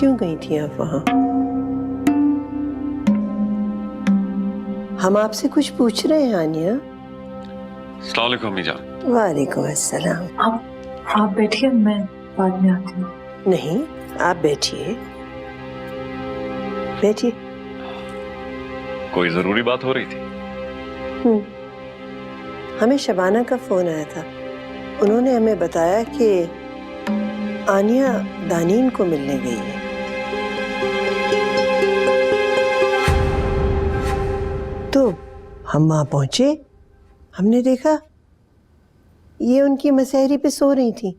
क्यों गई थी आप वहां? हम आपसे कुछ पूछ रहे हैं आनिया। अस्सलाम वालेकुम अम्मी जान। वालेकुम अस्सलाम। आप बैठिए, मैं बाद में आती हूँ। नहीं, आप बैठिए बैठिए। कोई जरूरी बात हो रही थी? हमें शबाना का फोन आया था। उन्होंने हमें बताया कि आनिया दानीन को मिलने गई है। तो हम वहां पहुंचे, हमने देखा ये उनकी मसहरी पे सो रही थी।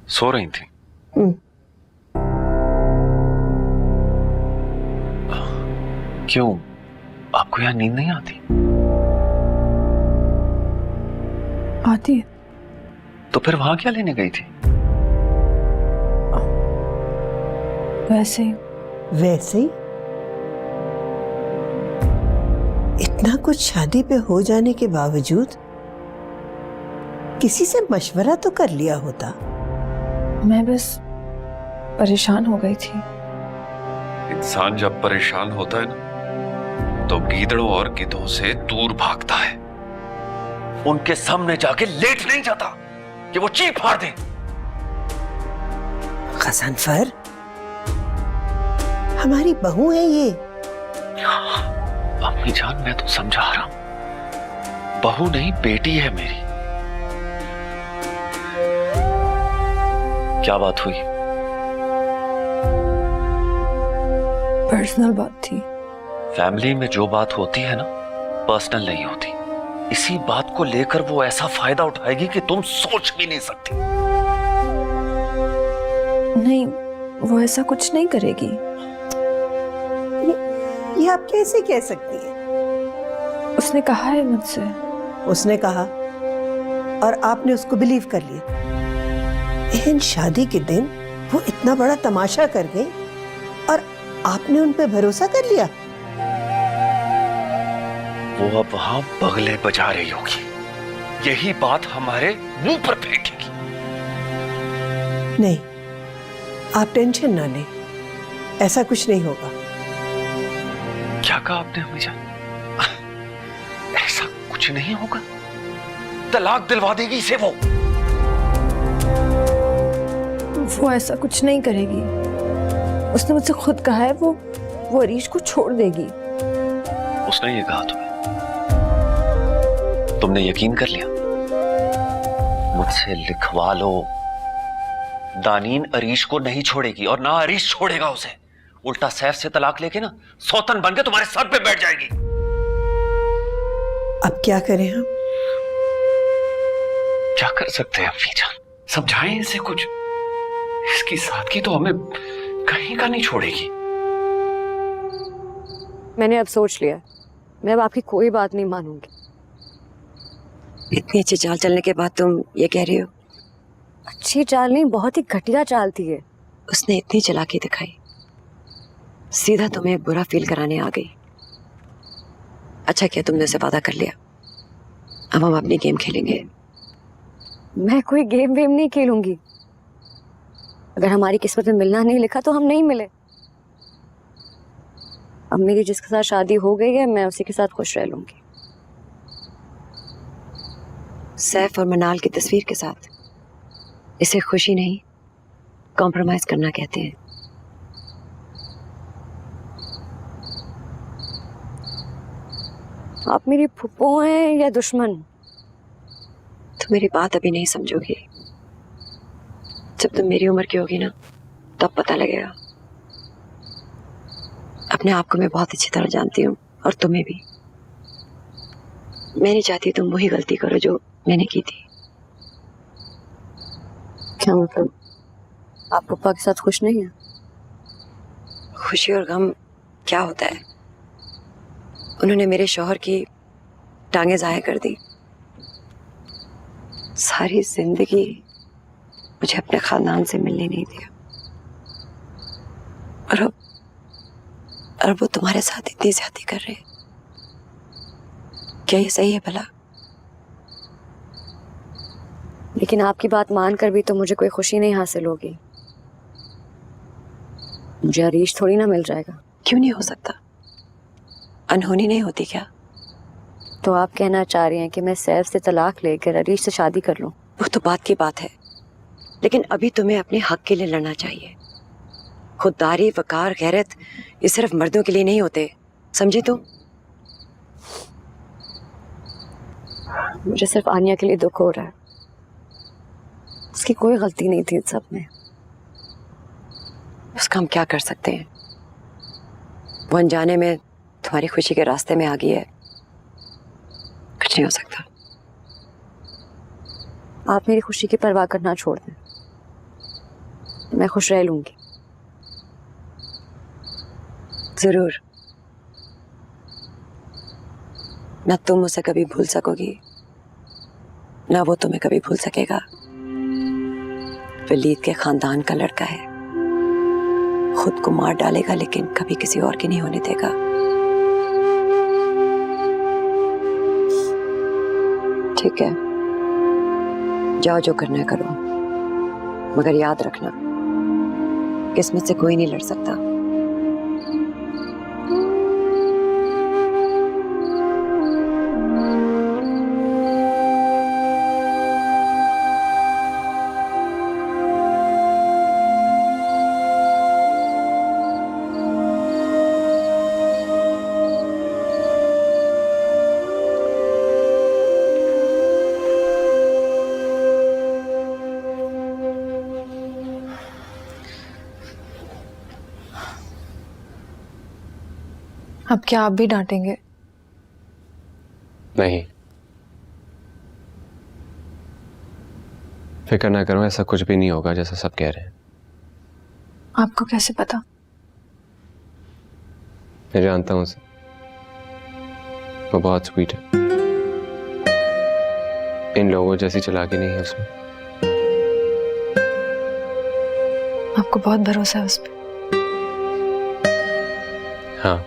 सो रही थी? क्यों, आपको यहाँ नींद नहीं आती? आती है। तो फिर वहां क्या लेने गई थी? वैसे ही। वैसे ही? इतना कुछ शादी पे हो जाने के बावजूद किसी से मशवरा तो कर लिया होता। मैं बस परेशान हो गई थी। इंसान जब परेशान होता है ना, तो गीदड़ों और गिद्धों से दूर भागता है। उनके सामने जाके लेट नहीं जाता कि वो चीख फाड़ दें। गज़नफर, हमारी बहू है ये। अम्मी जान, मैं तो समझा रहा हूं, बहू नहीं बेटी है मेरी। क्या बात हुई? पर्सनल बात थी। फैमिली में जो बात होती है ना, पर्सनल नहीं होती। इसी बात को लेकर वो ऐसा फायदा उठाएगी कि तुम सोच भी नहीं सकती। नहीं, वो ऐसा कुछ नहीं करेगी। ये आप कैसे कह सकती है? उसने कहा है मुझसे। उसने कहा और आपने उसको बिलीव कर लिया? लेकिन शादी के दिन वो इतना बड़ा तमाशा कर गई और आपने उन पे भरोसा कर लिया? वो अब वहां बगले बजा रही होगी, यही बात हमारे मुंह पर फेंकेगी। नहीं, आप टेंशन ना लें, ऐसा कुछ नहीं होगा। क्या कहा आपने अम्मी जान? ऐसा कुछ नहीं होगा? तलाक दिलवा देगी इसे वो। वो ऐसा कुछ नहीं करेगी। उसने मुझसे खुद कहा है वो अरीश को छोड़ देगी। उसने ये कहा तुमने यकीन कर लिया? मुझसे लिखवा लो, दानीन अरीश को नहीं छोड़ेगी और ना अरीश छोड़ेगा उसे। उल्टा सैफ से तलाक लेके ना सौतन बन के तुम्हारे सर पे बैठ जाएगी। अब क्या करें हम? क्या कर सकते हैं अम्मी जान? समझाएं इसे कुछ। इसकी सादगी तो हमें कहीं का नहीं छोड़ेगी। मैंने अब सोच लिया, मैं अब आपकी कोई बात नहीं मानूंगी। इतनी अच्छी चाल चलने के बाद तुम ये कह रही हो? अच्छी चाल नहीं, बहुत ही घटिया चाल थी ये। उसने इतनी चालाकी दिखाई, सीधा तुम्हें बुरा फील कराने आ गई। अच्छा किया तुमने उसे वादा कर लिया। अब हम अपनी गेम खेलेंगे। मैं कोई गेम वेम नहीं खेलूंगी। अगर हमारी किस्मत में मिलना नहीं लिखा तो हम नहीं मिले। अब मेरी जिसके साथ शादी हो गई है, मैं उसी के साथ खुश रह लूंगी। सैफ और मनाल की तस्वीर के साथ। इसे खुशी नहीं, कॉम्प्रोमाइज करना कहते हैं। आप मेरी फुप्पो हैं या दुश्मन? तुम मेरी बात अभी नहीं समझोगी। जब तुम मेरी उम्र की होगी ना, तब पता लगेगा। अपने आप को मैं बहुत अच्छी तरह जानती हूँ और तुम्हें भी। मैं नहीं चाहती तुम वही गलती करो जो मैंने की थी। क्या मतलब? आप पप्पा के साथ खुश नहीं है? खुशी और गम क्या होता है? उन्होंने मेरे शौहर की टांगे ज़ाया कर दी। सारी जिंदगी मुझे अपने खानदान से मिलने नहीं दिया, और अब वो तुम्हारे साथ इतनी ज्यादती कर रहे हैं। क्या ये सही है भला? लेकिन आपकी बात मानकर भी तो मुझे कोई खुशी नहीं हासिल होगी। मुझे अरीश थोड़ी ना मिल जाएगा। क्यों नहीं हो सकता? अनहोनी नहीं होती क्या? तो आप कहना चाह रही हैं कि मैं सैफ से तलाक लेकर अरीश से शादी कर लूं? वो तो बात की बात है, लेकिन अभी तुम्हें अपने हक के लिए लड़ना चाहिए। खुददारी, वकार, गैरत ये सिर्फ मर्दों के लिए नहीं होते, समझी तुम? मुझे सिर्फ आनिया के लिए दुख हो रहा है। उसकी कोई गलती नहीं थी इस सब में। उसका हम क्या कर सकते हैं? वो अनजाने में तुम्हारी खुशी के रास्ते में आ गई है, कुछ नहीं हो सकता। आप मेरी खुशी की परवाह करना छोड़ दें, मैं खुश रह लूंगी। जरूर। ना तुम उसे कभी भूल सकोगी, ना वो तुम्हें कभी भूल सकेगा। वलीद के खानदान का लड़का है, खुद को मार डालेगा लेकिन कभी किसी और की नहीं होने देगा। ठीक है, जाओ जो करना है करो, मगर याद रखना किस्मत से कोई नहीं लड़ सकता। अब क्या आप भी डांटेंगे? नहीं, फिक्र ना करो, ऐसा कुछ भी नहीं होगा जैसा सब कह रहे हैं। आपको कैसे पता? मैं जानता हूं उसे, वो बहुत स्वीट है। इन लोगों जैसी चालाकी नहीं है उसमें। आपको बहुत भरोसा है उस पर। हाँ,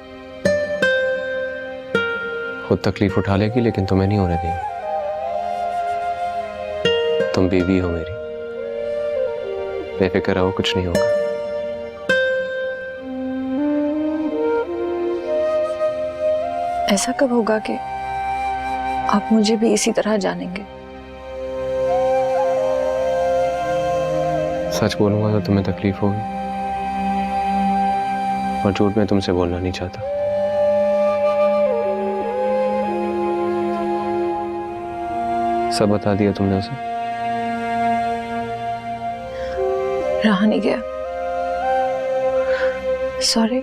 खुद तकलीफ उठा लेगी लेकिन तुम्हें नहीं होने देगी। तुम बीवी हो मेरी, बेफिक्र रहो, कुछ नहीं होगा। ऐसा कब होगा कि आप मुझे भी इसी तरह जानेंगे? सच बोलूंगा तो तुम्हें तकलीफ होगी, और झूठ मैं तुमसे बोलना नहीं चाहता। सब बता दिया तुमने उसे? रहा नहीं गया, सॉरी।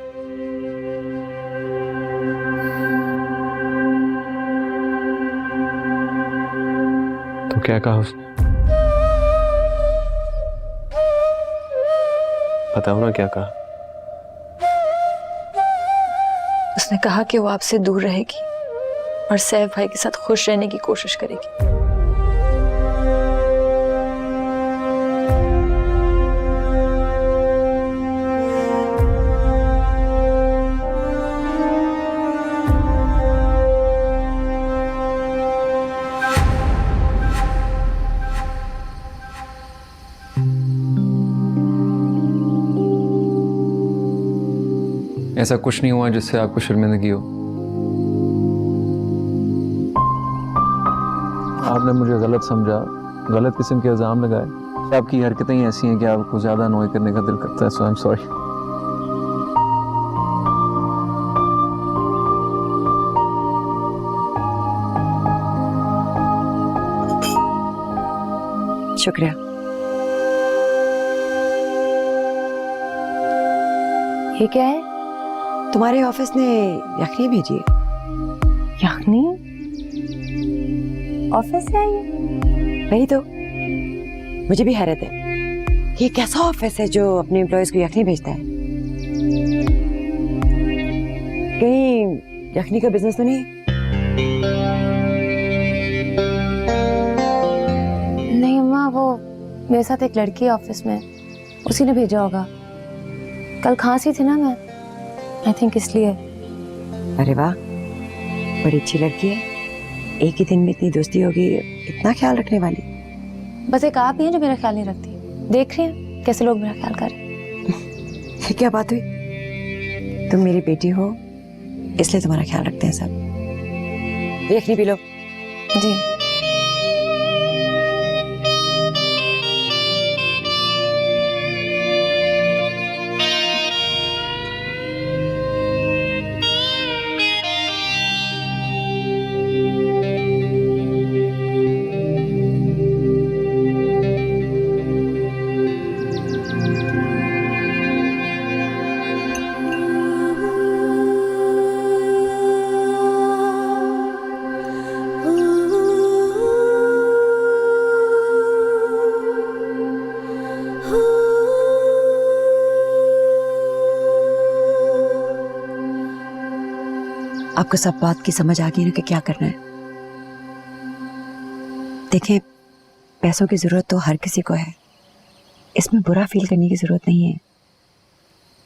तो क्या कहा उसने? बताओ ना क्या कहा। उसने कहा कि वो आपसे दूर रहेगी और सैफ भाई के साथ खुश रहने की कोशिश करेगी। ऐसा कुछ नहीं हुआ जिससे आपको शर्मिंदगी हो। आपने मुझे गलत समझा, गलत किस्म के इल्ज़ाम लगाए। आपकी हरकतें ही ऐसी हैं कि आपको ज़्यादा अनॉय करने का दिल करता है। सो आई एम सॉरी। शुक्रिया। ये क्या है? तुम्हारे ऑफिस ने यखनी भेजी है। यखनी ऑफिस से आई है? वही तो, मुझे भी हैरत है, ये कैसा ऑफिस है जो अपने एम्प्लॉयज को यखनी भेजता है? कहीं यखनी का बिजनेस तो नहीं? नहीं अम्मा, वो मेरे साथ एक लड़की है ऑफिस में, उसी ने भेजा होगा। कल खांसी थी ना मैं, आई थिंक इसलिए। अरे वाह, बड़ी अच्छी लड़की है। एक ही दिन में इतनी दोस्ती होगी, इतना ख्याल रखने वाली। बस एक आप ही हैं जो मेरा ख्याल नहीं रखती। देख रही हैं कैसे लोग मेरा ख्याल कर रहे हैं। क्या बात हुई? तुम मेरी बेटी हो, इसलिए तुम्हारा ख्याल रखते हैं सब। यखनी पी लो। जी। आपको सब बात की समझ आ गई ना कि क्या करना है? देखिए, पैसों की जरूरत तो हर किसी को है, इसमें बुरा फील करने की जरूरत नहीं है।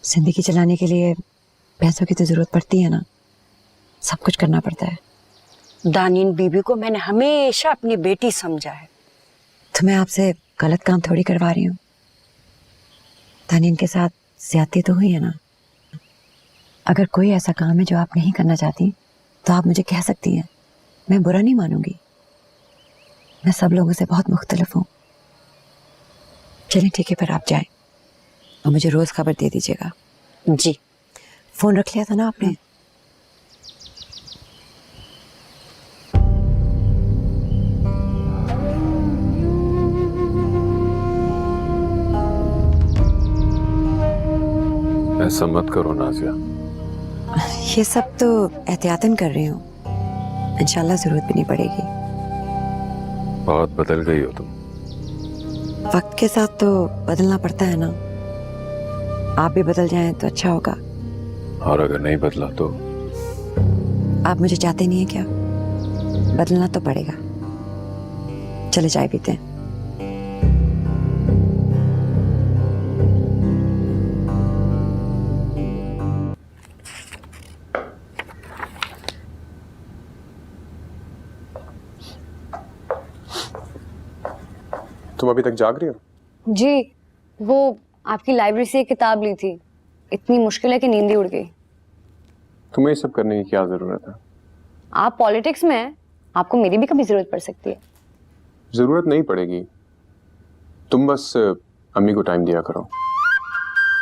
जिंदगी चलाने के लिए पैसों की तो जरूरत पड़ती है ना, सब कुछ करना पड़ता है। दानीन बीबी को मैंने हमेशा अपनी बेटी समझा है। तो मैं आपसे गलत काम थोड़ी करवा रही हूँ। दानीन के साथ ज्यादती तो हुई है ना। अगर कोई ऐसा काम है जो आप नहीं करना चाहती तो आप मुझे कह सकती हैं, मैं बुरा नहीं मानूंगी। मैं सब लोगों से बहुत मुख्तलिफ हूँ। चलिए ठीक है, फिर आप जाएं और मुझे रोज खबर दे दीजिएगा। जी। फोन रख लिया था ना आपने? ऐसा मत करो नाजिया। ये सब तो एहतियातन कर रही हूँ, इंशाल्लाह जरूरत भी नहीं पड़ेगी। बहुत बदल गई हो तुम। वक्त के साथ तो बदलना पड़ता है ना। आप भी बदल जाएं तो अच्छा होगा। और अगर नहीं बदला तो? आप मुझे चाहते नहीं है क्या? बदलना तो पड़ेगा। चले चाय पीते हैं। तुम अभी तक जाग रही हो? जी, वो आपकी लाइब्रेरी से एक किताब ली थी, इतनी मुश्किल है कि नींद ही उड़ गई। तुम्हें ये सब करने की क्या जरूरत है? आप पॉलिटिक्स में हैं, आपको मेरी भी कभी जरूरत पड़ सकती है। जरूरत नहीं पड़ेगी, तुम बस अम्मी को टाइम दिया करो।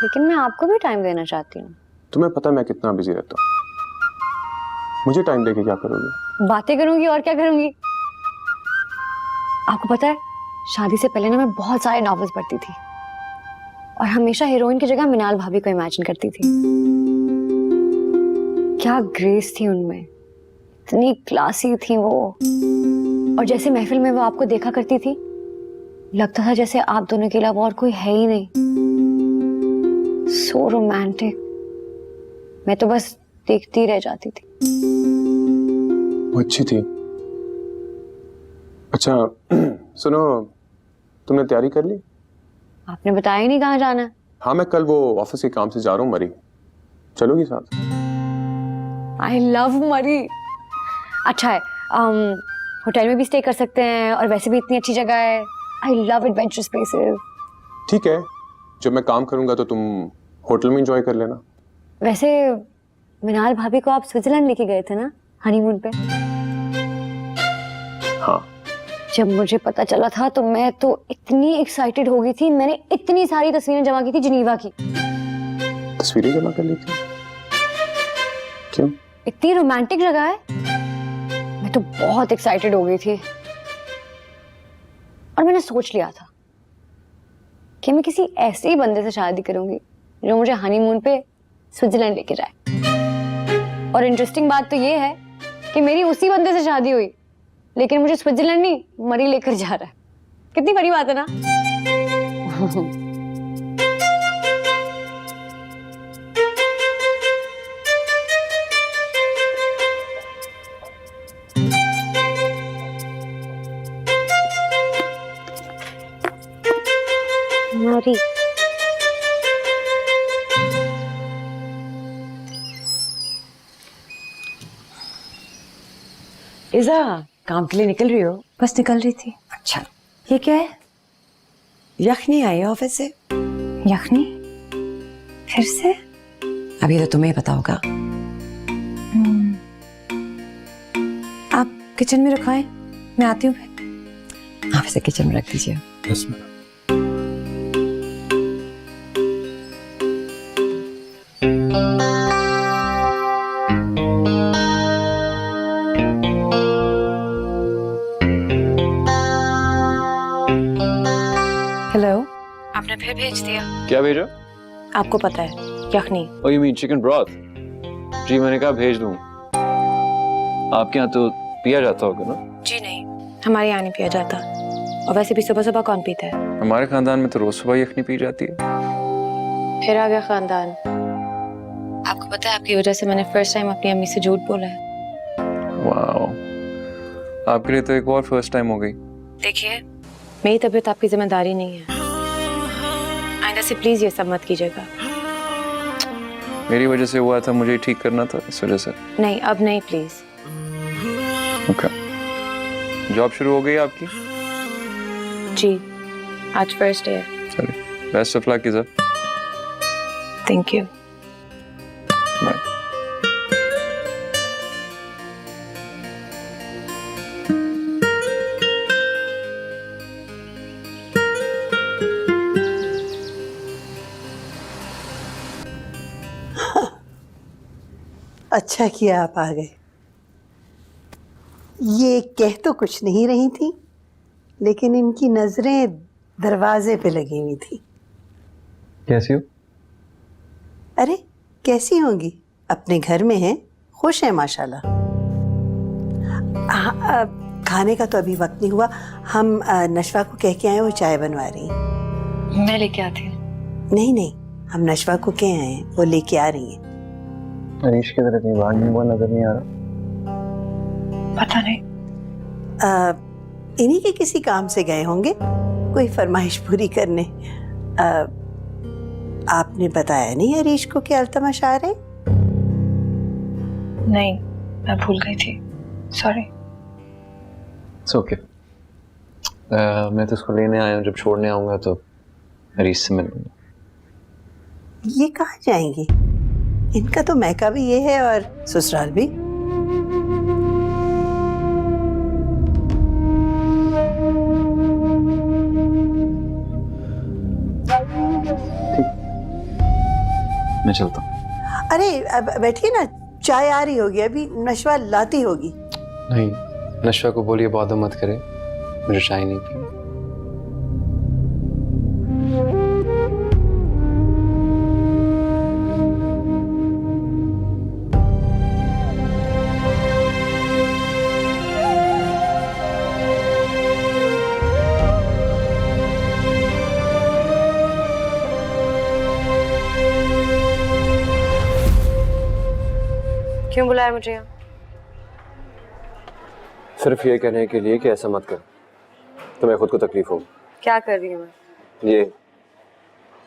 लेकिन मैं आपको भी टाइम देना चाहती हूँ। तुम्हें पता मैं कितना बिजी रहता हूँ। मुझे टाइम देके क्या करोगी? बातें करूंगी और क्या करूंगी। आपको पता है, शादी से पहले ना मैं बहुत सारे नॉवेल्स पढ़ती थी और हमेशा हीरोइन की जगह मिनाल भाभी को इमेजिन करती थी। क्या ग्रेस थी उनमें, इतनी क्लासी थी वो। और जैसे महफिल में वो आपको देखा करती थी, लगता था जैसे आप दोनों के अलावा और कोई है ही नहीं। So romantic. मैं तो बस देखती रह जाती थी। वो अच्छी थी। अच्छा सुनो, तुमने तैयारी कर ली? आपने बताया ही नहीं कहाँ जाना है। हाँ, मैं कल वो ऑफिस के काम से जा रहा हूँ मरी। चलोगी साथ? आई लव मरी। अच्छा है, होटल में भी स्टे कर सकते हैं और वैसे भी इतनी अच्छी जगह है। I love adventure spaces. ठीक है, जब मैं काम करूंगा तो तुम होटल में एंजॉय कर लेना। वैसे मिनाल भाभी को आप स्विट्जरलैंड लेके गए थे ना हनीमून पे? हाँ। जब मुझे पता चला था तो मैं तो इतनी एक्साइटेड हो गई थी, मैंने इतनी सारी तस्वीरें जमा की थी जिनीवा की। तस्वीरें जमा कर ली थी? क्यों? इतनी रोमांटिक जगह है। मैं तो बहुत एक्साइटेड हो गई थी और मैंने सोच लिया था कि मैं किसी ऐसे ही बंदे से शादी करूंगी जो मुझे हनीमून पे स्विट्जरलैंड लेके जाए। और इंटरेस्टिंग बात तो ये है कि मेरी उसी बंदे से शादी हुई, लेकिन मुझे स्विट्जरलैंड नहीं मरी लेकर जा रहा है। कितनी बड़ी बात है ना। मरी। इज़ा, काम के लिए निकल रही हो? बस निकल रही थी। अच्छा। ये क्या है? यखनी आई है ऑफिस से। यखनी? फिर से? अभी तो तुम्हें ही पता होगा। आप किचन में रखवाएं, मैं आती हूँ फिर। आप इसे किचन में रख दीजिए। Yes madam. हेलो, आपने फिर भेज दिया? क्या भेजा? आपको पता है, यखनी। Oh, you mean chicken broth? जी मैंने कहा भेज दूं। आपके यहाँ तो पिया जाता होगा ना? जी नहीं, हमारे यहाँ नहीं पिया जाता। और वैसे भी सुबह सुबह कौन पीता है? हमारे खानदान में तो रोज सुबह यखनी पी जाती है। फिर आ गया खानदान। आपको पता है, आपकी वजह से मैंने फर्स्ट टाइम अपनी अम्मी से झूठ बोला है। वाओ, आपके लिए तो एक और फर्स्ट टाइम हो गई। देखिए, मेरी तबीयत आपकी जिम्मेदारी नहीं है। आइंदा से प्लीज ये सब मत कीजिएगा। मेरी वजह से हुआ था, मुझे ही ठीक करना था, इस वजह से। नहीं, अब नहीं, प्लीज। ओके। जॉब शुरू हो गई आपकी? जी, आज फर्स्ट डे है। चलिए, best of luck is. Thank you. Bye. अच्छा किया आप आ गए। ये कह तो कुछ नहीं रही थी, लेकिन इनकी नजरें दरवाजे पे लगी हुई थी। कैसी हो? अरे कैसी होंगी, अपने घर में हैं, खुश हैं माशाल्लाह। खाने का तो अभी वक्त नहीं हुआ। हम नशवा को कह के आए, वो चाय बनवा रही हैं। मैं लेके आती हूँ। नहीं नहीं, हम नशवा को कह आए हैं, वो लेके आ रही हैं। हरीश की तरह कहीं बाहर नहीं हुआ, नजर नहीं आ रहा। पता नहीं। इन्हीं के किसी काम से गए होंगे, कोई फरमाइश पूरी करने। आपने बताया नहीं हरीश को कि अल्तमश आ रहे? नहीं, मैं भूल गई थी, सॉरी। It's okay. मैं तो उसको लेने आया हूँ, जब छोड़ने आऊँगा तो हरीश से मिलूंगा। ये कहाँ जाएंगी? इनका तो मैका भी ये है और ससुराल भी। मैं चलता हूँ। अरे अब बैठिए ना, चाय आ रही होगी, अभी नशवा लाती होगी। नहीं, नशवा को बोलिए बॉदर मत करे, मुझे चाय नहीं पी। क्यों बुलाया मुझे यहाँ? सिर्फ ये कहने के लिए कि ऐसा मत कर, तुम्हें खुद को तकलीफ होगी। क्या कर रही हूँ मैं?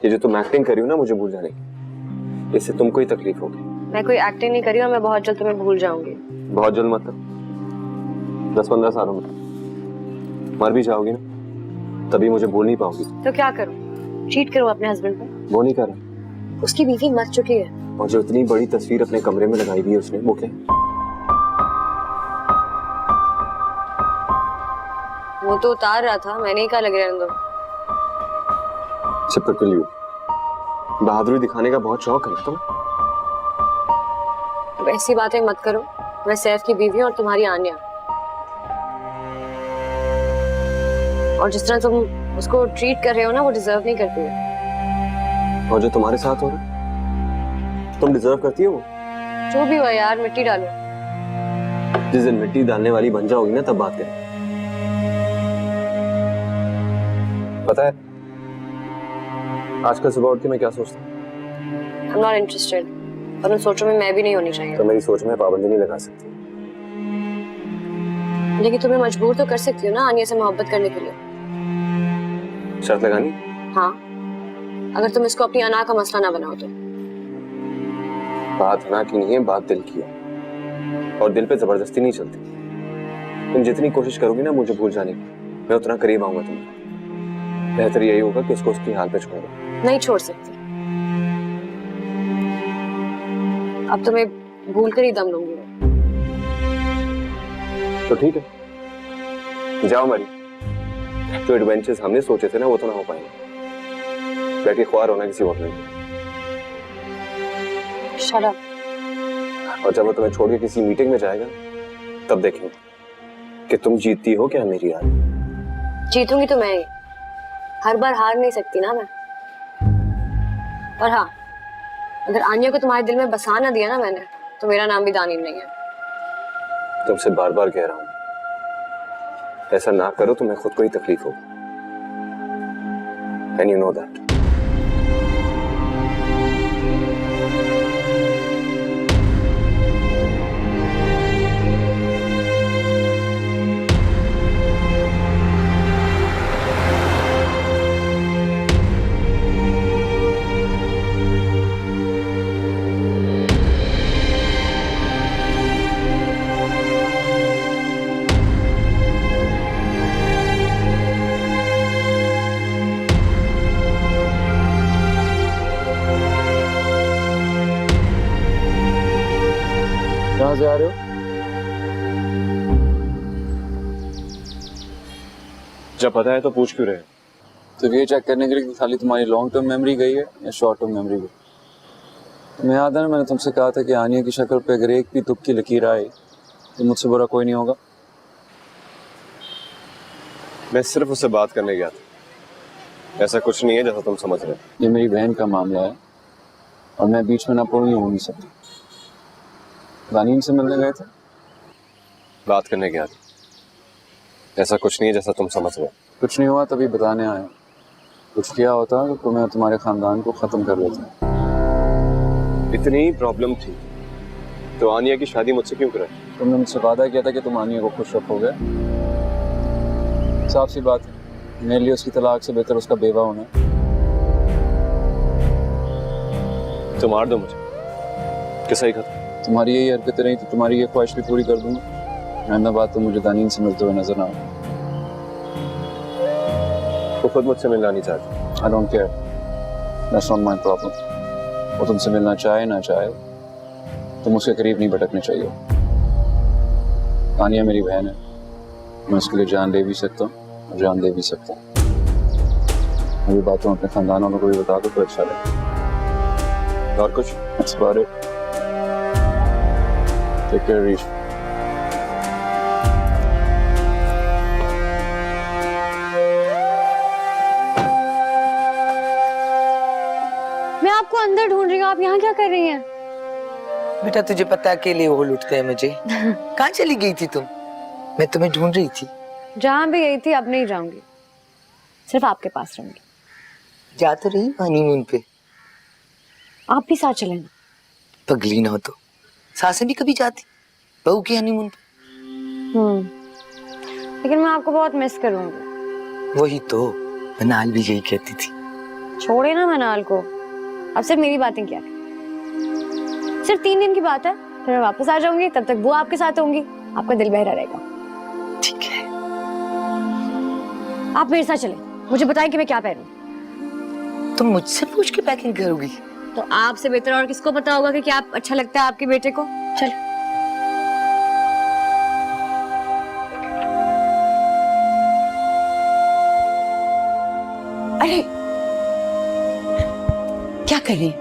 ये जो तुम एक्टिंग करी हो ना मुझे भूल जाने की, इससे तुमको ही तकलीफ होगी। मैं कोई एक्टिंग नहीं कर रही हूँ, मैं बहुत जल्द तुम्हें भूल जाऊंगी। बहुत जल्द मतलब 10-15 सालों में मर भी जाओगी ना, तभी मुझे भूल नहीं पाओगी। तो क्या करूँ? चीट करूँ अपने हस्बैंड पे? वो नहीं कर रहा। उसकी बीवी मर चुकी है। और जो इतनी बड़ी तस्वीर अपने कमरे में लगाई हुई है उसने, वो क्या? वो तो उतार रहा था, मैंने ही कहा लग रहा है। चुप कर लियो, बहादुरी दिखाने का बहुत शौक है तुम। अब ऐसी बातें मत करो। मैं सैफ की बीवी हूँ और तुम्हारी आन्या। और जिस तरह तुम उसको ट्रीट कर रहे हो ना, वो डिजर्व नहीं करती है। और जो तुम्हारे साथ हो रहा है, तुम डिजर्व करती हो? जो भी हो यार, मिट्टी डालो। जिस दिन मिट्टी डालने वाली बन जाओगी ना, तब बात करें। पता है आजकल सुबह उठ के मैं क्या सोचता हूँ? I'm not interested। और उन सोचों में मैं भी नहीं होनी चाहिए। तो मेरी सोच में पाबंदी नहीं लगा सकती। लेकिन तुम्हें मजबूर तो कर सकती हो ना आनिया से मोहब्बत करने के लिए। शर्त लगानी? हाँ, अगर तुम इसको अपनी अना का मसला ना बनाओ तो। बात अना की नहीं है, बात दिल की है, और दिल पे जबरदस्ती नहीं चलती। तुम जितनी कोशिश करोगी ना मुझे भूल जाने की, मैं उतना करीब आऊंगा तुम्हें। बेहतर यही होगा कि उसको उसकी हाल पे छोड़ दो। नहीं छोड़ सकती। अब तो मैं भूल कर ही दम लूंगी। तो ठीक है, जाओ मरी। जो एडवेंचर्स हमने सोचे थे ना वो तो ना हो पाएंगे। बैठ के ख्वार होना किसी और नहीं। Shut up. और जब वो तुम्हें छोड़ के किसी मीटिंग में जाएगा तब देखेंगे कि तुम जीतती हो क्या मेरी यार। जीतूंगी तो मैं ही, हर बार हार नहीं सकती ना मैं। और हाँ, अगर आन्या को तुम्हारे दिल में बसा ना दिया ना मैंने, तो मेरा नाम भी दानीन नहीं है। तुमसे बार बार कह रहा हूं, ऐसा ना करो, तुम्हें खुद को ही तकलीफ हो। And you know that. कहाँ से आ रहे हो? जब पता है तो पूछ क्यों रहे? तो ये चेक करने के लिए कि खाली तुम्हारी लॉन्ग टर्म मेमोरी गई है या शॉर्ट टर्म मेमोरी गई। तुम्हें याद है ना, मैंने तुमसे कहा था कि आनिया की शक्ल पे अगर एक भी दुख की लकीर आए तो मुझसे बुरा कोई नहीं होगा। मैं सिर्फ उससे बात करने गया था, ऐसा कुछ नहीं है जैसा तुम समझ रहे हो। ये मेरी बहन का मामला है और मैं बीच में ना पड़ूंगी, हो नहीं सकती। दानीन से मिलने गए थे, बात करने गया था, ऐसा कुछ नहीं है जैसा तुम समझ रहे हो। कुछ नहीं हुआ तभी बताने आया। कुछ किया होता तो तुम्हें तुम्हारे खानदान को खत्म कर देते। इतनी ही प्रॉब्लम थी तो आनिया की शादी मुझसे क्यों कराई? तुमने मुझसे वादा किया था कि तुम आनिया को खुश रखोगे। साफ सी बात है, मेरे लिए उसकी तलाक से बेहतर उसका बेवा होना। तो मार दो मुझे, किसा ही खत्म। तुम्हारी यही हरकतें रही तो तुम्हारी ये ख्वाहिश भी पूरी कर दूंगा। आइंदा बात तो मुझे दानीन से मिलते हुए नजर ना आए। वो खुद मुझसे मिलना नहीं चाहती। I don't care, that's not my problem. वो तुमसे मिलना चाहे ना चाहे, तुम उसके करीब नहीं भटकने चाहिए। आनिया मेरी बहन है, मैं उसके लिए जान ले भी सकता हूँ और जान दे भी सकता हूँ। ये बात तुम अपने खानदान वालों को भी बता दो तो अच्छा लगे। और कुछ? That's about it. Take care, Reece. मैं आपको अंदर ढूंढ रही हूँ, आप यहाँ क्या कर रही हैं? बेटा तुझे पता है अकेले वो लुटते हैं मुझे। कहाँ चली गई थी तुम? मैं तुम्हें ढूंढ रही थी। जहाँ भी गई थी अब नहीं जाऊंगी, सिर्फ आपके पास रहूंगी। जा तो रही हनीमून पे। आप भी साथ चलें ना। पगली ना हो तो सासें भी कभी जाती बहू के हनीमून पे। लेकिन मैं आपको बहुत मिस करूंगी। वही तो मनाल भी यही कहती थी। छोड़े ना मनाल को, अब सिर्फ मेरी बातें क्या, सिर्फ 3 दिन की बात है, फिर मैं वापस आ जाऊंगी। तब तक वो आपके साथ होंगी, आपका दिल बहरा रहेगा। ठीक है, आप मेरे साथ चलें, मुझे बताएं कि मैं क्या पहनूं। तुम मुझसे पूछ के पैकिंग करोगी? तो आपसे बेहतर और किसको पता होगा कि क्या अच्छा लगता है आपके बेटे को। चल। अरे क्या कर रही,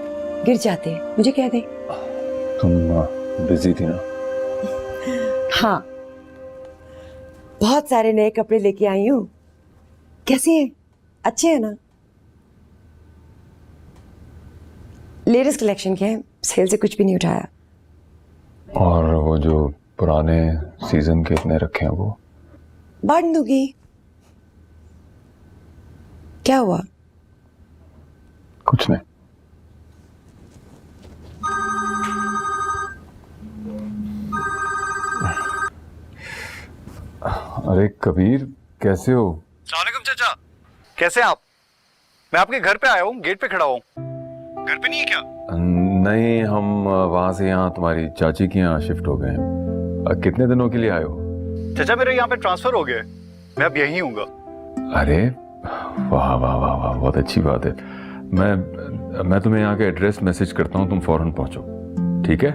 गिर जाते, मुझे कह दे। तुम बिजी थी ना? हाँ, बहुत सारे नए कपड़े लेके आई हूँ। कैसे हैं? अच्छे हैं ना? लेटेस्ट कलेक्शन के हैं, सेल से कुछ भी नहीं उठाया। और वो जो पुराने सीजन के इतने रखे हैं वो बांट दूंगी। क्या हुआ? कुछ नहीं। अरे कबीर, कैसे हो? सलामुअलैकुम चाचा, कैसे हैं आप? मैं आपके घर पे आया हूँ, गेट पे खड़ा हूँ। घर पे नहीं है क्या? नहीं, हम वहां से यहाँ तुम्हारी चाची के यहाँ शिफ्ट हो गए हैं। कितने दिनों के लिए आए हो? चाचा मेरे यहाँ पे ट्रांसफर हो गया है, मैं अब यहीं हूँगा। अरे वाह वाह वाह वाह, बहुत अच्छी बात है। मैं तुम्हें यहाँ का एड्रेस मैसेज करता हूँ, तुम फौरन पहुँचो। ठीक है?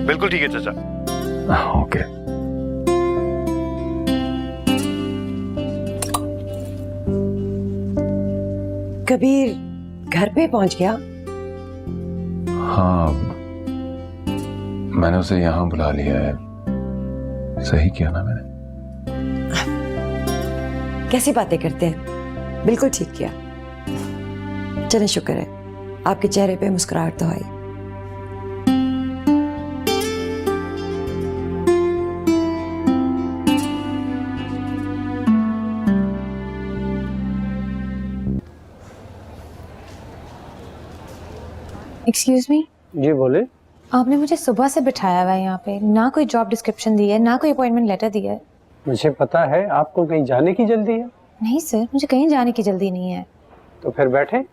बिल्कुल ठीक है चाचा। ओके। कबीर घर पे पहुंच गया? हाँ, मैंने उसे यहाँ बुला लिया है। सही किया ना मैंने? कैसी बातें करते हैं, बिल्कुल ठीक किया। चलें, शुक्र है आपके चेहरे पे मुस्कुराहट तो आई। एक्सक्यूज मी, जी बोले। आपने मुझे सुबह से बिठाया हुआ है यहाँ पे, ना कोई जॉब डिस्क्रिप्शन दी है, ना कोई अपॉइंटमेंट लेटर दिया है। मुझे पता है आपको कहीं जाने की जल्दी है। नहीं सर, मुझे कहीं जाने की जल्दी नहीं है। तो फिर बैठे।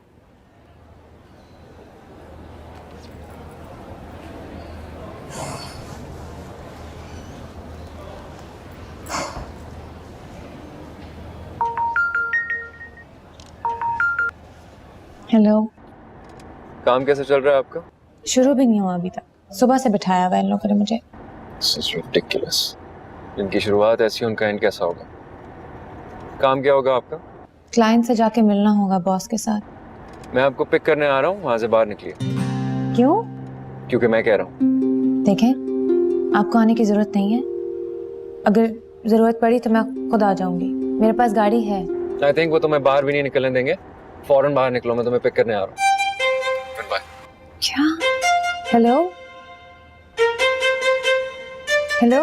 हेलो। काम कैसे चल रहा है आपका? शुरू भी नहीं हुआ अभी तक, सुबह से बिठाया हुआ है इन लोगों ने मुझे। This is ridiculous. जिनकी शुरुआत ऐसी, उनका एंड कैसा होगा? काम क्या होगा आपका? क्लाइंट से जाके मिलना होगा बॉस के साथ। मैं आपको पिक करने आ रहा हूँ, वहां से बाहर निकलिए। क्यों? क्योंकि मैं कह रहा हूँ। देखें, आपको आने की जरूरत नहीं है। अगर जरूरत पड़ी तो मैं खुद आ जाऊंगी, मेरे पास गाड़ी है। आई थिंक वो तुम्हें बाहर भी नहीं निकलने देंगे। फौरन बाहर निकलो, मैं तुम्हें पिक करने आ रहा हूँ। बाय। क्या? Hello hello.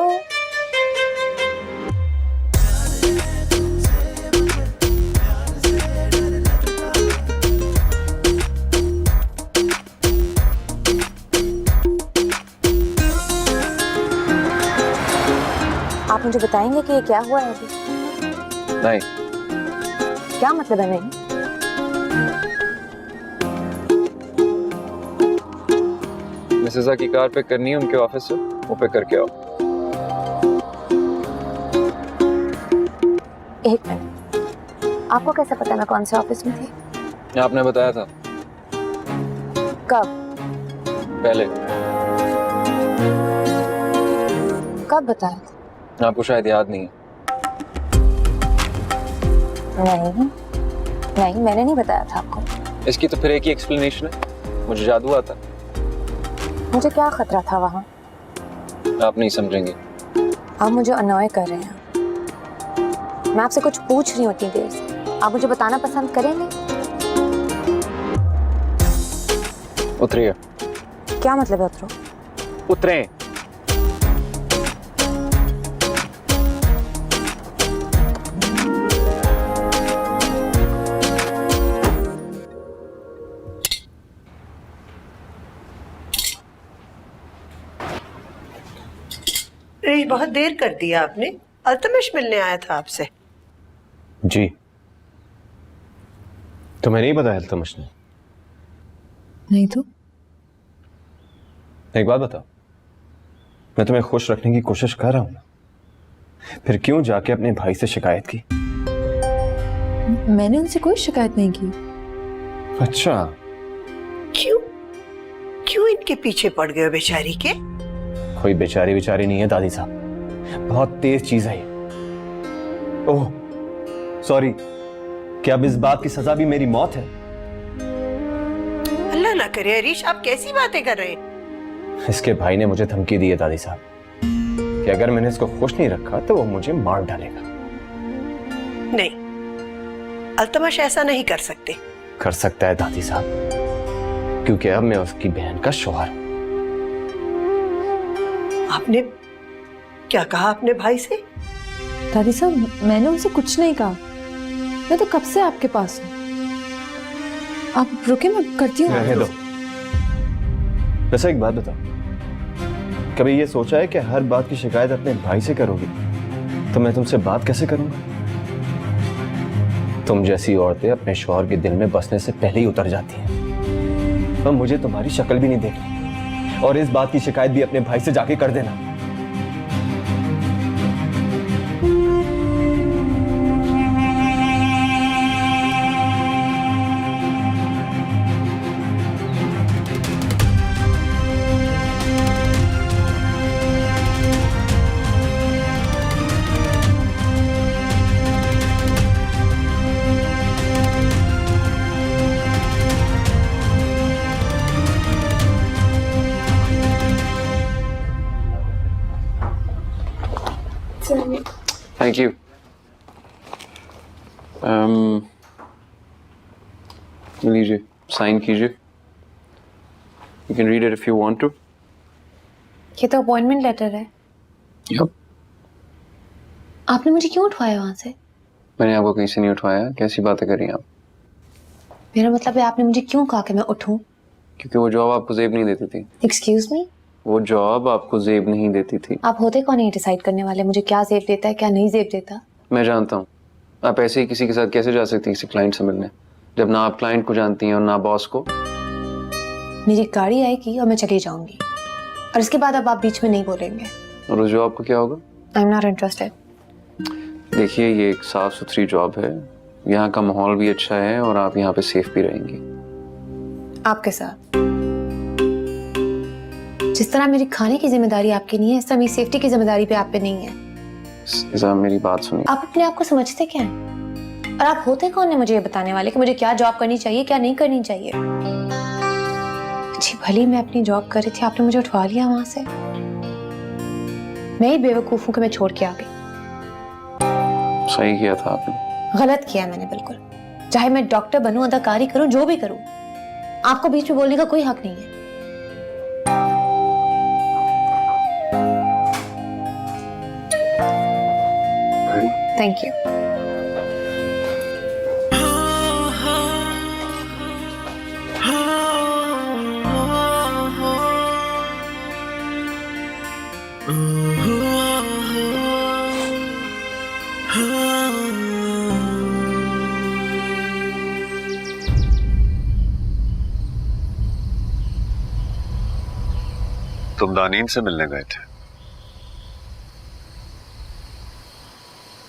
आप मुझे बताएंगे कि ये क्या हुआ है अभी? नहीं। क्या मतलब है नहीं? मिसेज़ा की कार पिक करनी है उनके ऑफिस से, वो पिक करके आओ। एक मिनट, आपको कैसे पता मैं कौन से ऑफिस में थी? आपने बताया था। कब? पहले। कब बताया था? आपको शायद याद नहीं है। नहीं, मैंने नहीं बताया था आपको। इसकी तो फिर एक ही एक्सप्लेनेशन है, मुझे जादू आता। मुझे क्या खतरा था वहाँ? आप नहीं समझेंगे। आप मुझे अनॉय कर रहे हैं। मैं आपसे कुछ पूछ रही हूँ इतनी देर से, आप मुझे बताना पसंद करेंगे? उतरिए। क्या मतलब है उतरो? उतरे। बहुत देर कर दिया आपने। अल्तमिश मिलने आया था आपसे। जी, तुम्हें नहीं बताया अल्तमिश ने? नहीं तो? एक बात बताओ, मैं तुम्हें खुश रखने की कोशिश कर रहा हूं ना, फिर क्यों जाके अपने भाई से शिकायत की? मैंने उनसे कोई शिकायत नहीं की। अच्छा, क्यों इनके पीछे पड़ गए बेचारी के? कोई बेचारी बेचारी नहीं है दादी साहब, बहुत तेज चीज है ये। ओह सॉरी, क्या अब इस बात की सजा भी मेरी मौत है? अल्लाह ना करे हरीश, आप कैसी बातें कर रहे हैं? इसके भाई ने मुझे धमकी दी है दादी साहब कि अगर मैंने इसको खुश नहीं रखा तो वो मुझे मार डालेगा। नहीं, अल्तमश ऐसा नहीं कर सकते। कर सकता है दादी साहब, क्योंकि अब मैं उसकी बहन का शौहर हूं। आपने क्या कहा अपने भाई से? दादी साहब, मैंने उनसे कुछ नहीं कहा। मैं तो कब से आपके पास हूँ। आप रुके, मैं करती हूँ। रहने दो। वैसे एक बात बताओ, कभी ये सोचा है कि हर बात की शिकायत अपने भाई से करोगी तो मैं तुमसे बात कैसे करूंगा? तुम जैसी औरतें अपने शौहर के दिल में बसने से पहले ही उतर जाती हैं। तो मुझे तुम्हारी शक्ल भी नहीं देखनी, और इस बात की शिकायत भी अपने भाई से जाके कर देना। Thank you. लीजिए, साइन कीजिए। You can read it if you want to. ये तो अपॉइंटमेंट लेटर है। यप। आपने मुझे क्यों उठवाया वहां से? मैंने आपको कहीं से नहीं उठवाया। कैसी बातें कर रही हैं आप? मेरा मतलब है आपने मुझे क्यों कहा कि मैं उठूं? क्योंकि वो जॉब आपको जेब नहीं देती थी। Excuse me? वो जॉब आपको जेब नहीं देती थी। आप होते कौन है डिसाइड करने वाले मुझे क्या जेब देता है क्या नहीं जेब देता? मैं जानता हूँ। आप ऐसे ही किसी के साथ कैसे जा सकती हैं किसी क्लाइंट से मिलने, जब ना आप क्लाइंट को जानती हैं और ना बॉस को। मेरी गाड़ी आएगी और मैं चली जाऊंगी, और इसके बाद अब आप बीच में नहीं बोलेंगे। और उस जॉब को क्या होगा? I am not interested. देखिए, ये एक साफ सुथरी जॉब है, यहाँ का माहौल भी अच्छा है और आप यहाँ पे सेफ भी रहेंगी। आपके साथ जिस तरह मेरी खाने की जिम्मेदारी आपकी नहीं है, इस तरह मेरी सेफ्टी की जिम्मेदारी पे आप पे नहीं है। साहब मेरी बात सुनिए। आप अपने आप को समझते क्या हैं? और आप होते कौन है मुझे ये बताने वाले कि मुझे क्या जॉब करनी चाहिए क्या नहीं करनी चाहिए? अच्छी भली मैं अपनी जॉब कर रही थी, आपने मुझे उठवा लिया वहां से। मैं ही बेवकूफ हूं कि मैं छोड़ के आ गई। सही किया था आपने। गलत किया मैंने बिल्कुल। चाहे मैं डॉक्टर बनूं, अदाकारी करूं, जो भी करूं, आपको बीच में बोलने का कोई हक नहीं है। Thank you. तुम दानीन से मिलने गए थे?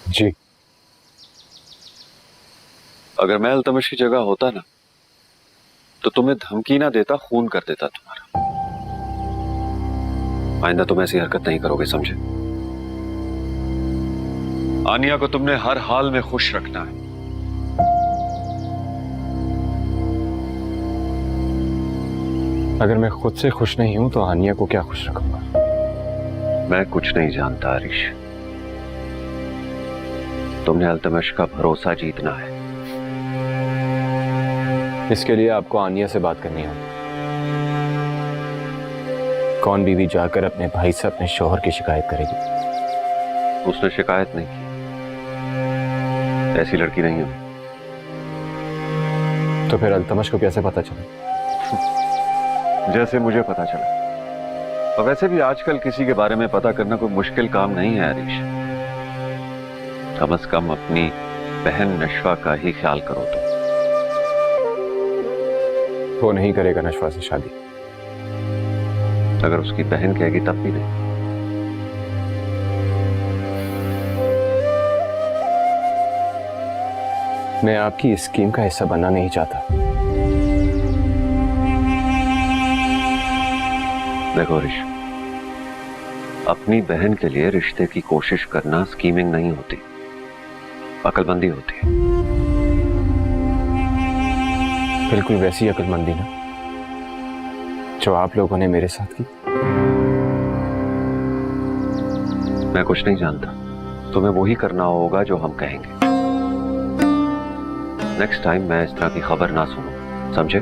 जी। अगर मैं अल्तमश की जगह होता ना, तो तुम्हें धमकी ना देता, खून कर देता तुम्हारा। आइंदा तुम ऐसी हरकत नहीं करोगे, समझे? आनिया को तुमने हर हाल में खुश रखना है। अगर मैं खुद से खुश नहीं हूं तो आनिया को क्या खुश रखूंगा? मैं कुछ नहीं जानता आरिश। तुमने अल्तमश का भरोसा जीतना है। इसके लिए आपको आनिया से बात करनी होगी। कौन बीवी जाकर अपने भाई से अपने शौहर की शिकायत करेगी? उसने शिकायत नहीं की, ऐसी लड़की नहीं है। तो फिर अल्तमश को कैसे पता चला? जैसे मुझे पता चला। और वैसे भी आजकल किसी के बारे में पता करना कोई मुश्किल काम नहीं है आरिश। कम से कम अपनी बहन नशवा का ही ख्याल करो। तो वो नहीं करेगा नशवा से शादी। अगर उसकी बहन कहेगी तब भी नहीं। मैं आपकी इस स्कीम का हिस्सा बनना नहीं चाहता। देखो आरिश, अपनी बहन के लिए रिश्ते की कोशिश करना स्कीमिंग नहीं होती, अक्लमंदी होती है। बिल्कुल वैसी अक्लमंदी ना जो आप लोगों ने मेरे साथ की। मैं कुछ नहीं जानता, तुम्हें वही करना होगा जो हम कहेंगे। नेक्स्ट टाइम मैं इस तरह की खबर ना सुनूं, समझे?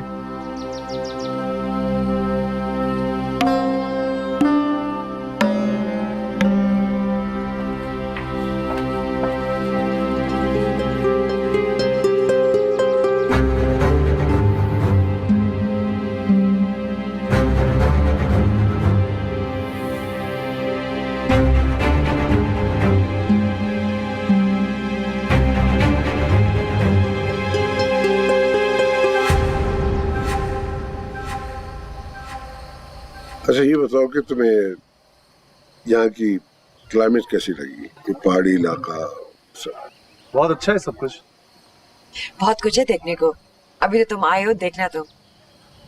अच्छा ये बताओ कि तुम्हें यहाँ की क्लाइमेट कैसी लगी? ये पहाड़ी इलाका सब। बहुत अच्छा है सब कुछ। बहुत कुछ है देखने को। अभी तो तुम आए हो, देखना तो।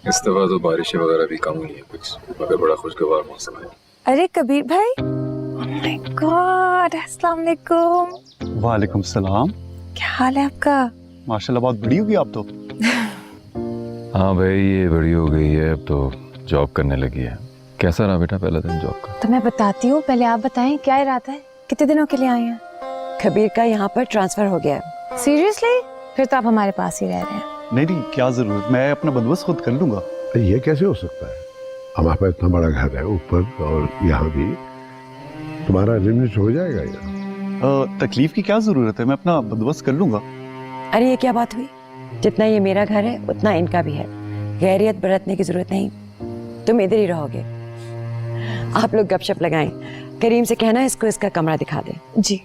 इस दफा तो बारिशें वगैरह भी कम हुई है कुछ, मगर बड़ा खुशगवार मौसम है। अरे कबीर भाई, ओह माय गॉड, अस्सलाम वालेकुम। वालेकुम सलाम। क्या हाल है आपका? माशाल्लाह बहुत बड़ी होगी आप तो। हाँ भाई, ये बड़ी हो गई है, अब तो जॉब करने लगी है। कैसा रहा बेटा पहला दिन जॉब का? तो मैं बताती हूँ, पहले आप बताएं क्या इरादा है, कितने दिनों के लिए आए हैं? कबीर का यहाँ पर ट्रांसफर हो गया है। सीरियसली? फिर तो आप हमारे पास ही रह रहे हैं। नहीं नहीं, क्या जरूरत, मैं अपना बंदोबस्त खुद कर लूंगा। ये कैसे हो सकता है? हमारे पास इतना बड़ा घर है ऊपर और यहाँ भी, तुम्हारा लिमिट हो जाएगा यहाँ। तकलीफ की क्या जरूरत है, मैं अपना बंदोबस्त कर लूंगा। अरे ये क्या बात हुई? जितना ये मेरा घर है उतना इनका भी है, गैरियत बरतने की जरूरत नहीं, तुम इधर ही रहोगे। आप लोग गपशप लगाएं, करीम से कहना इसको इसका कमरा दिखा दे। जी।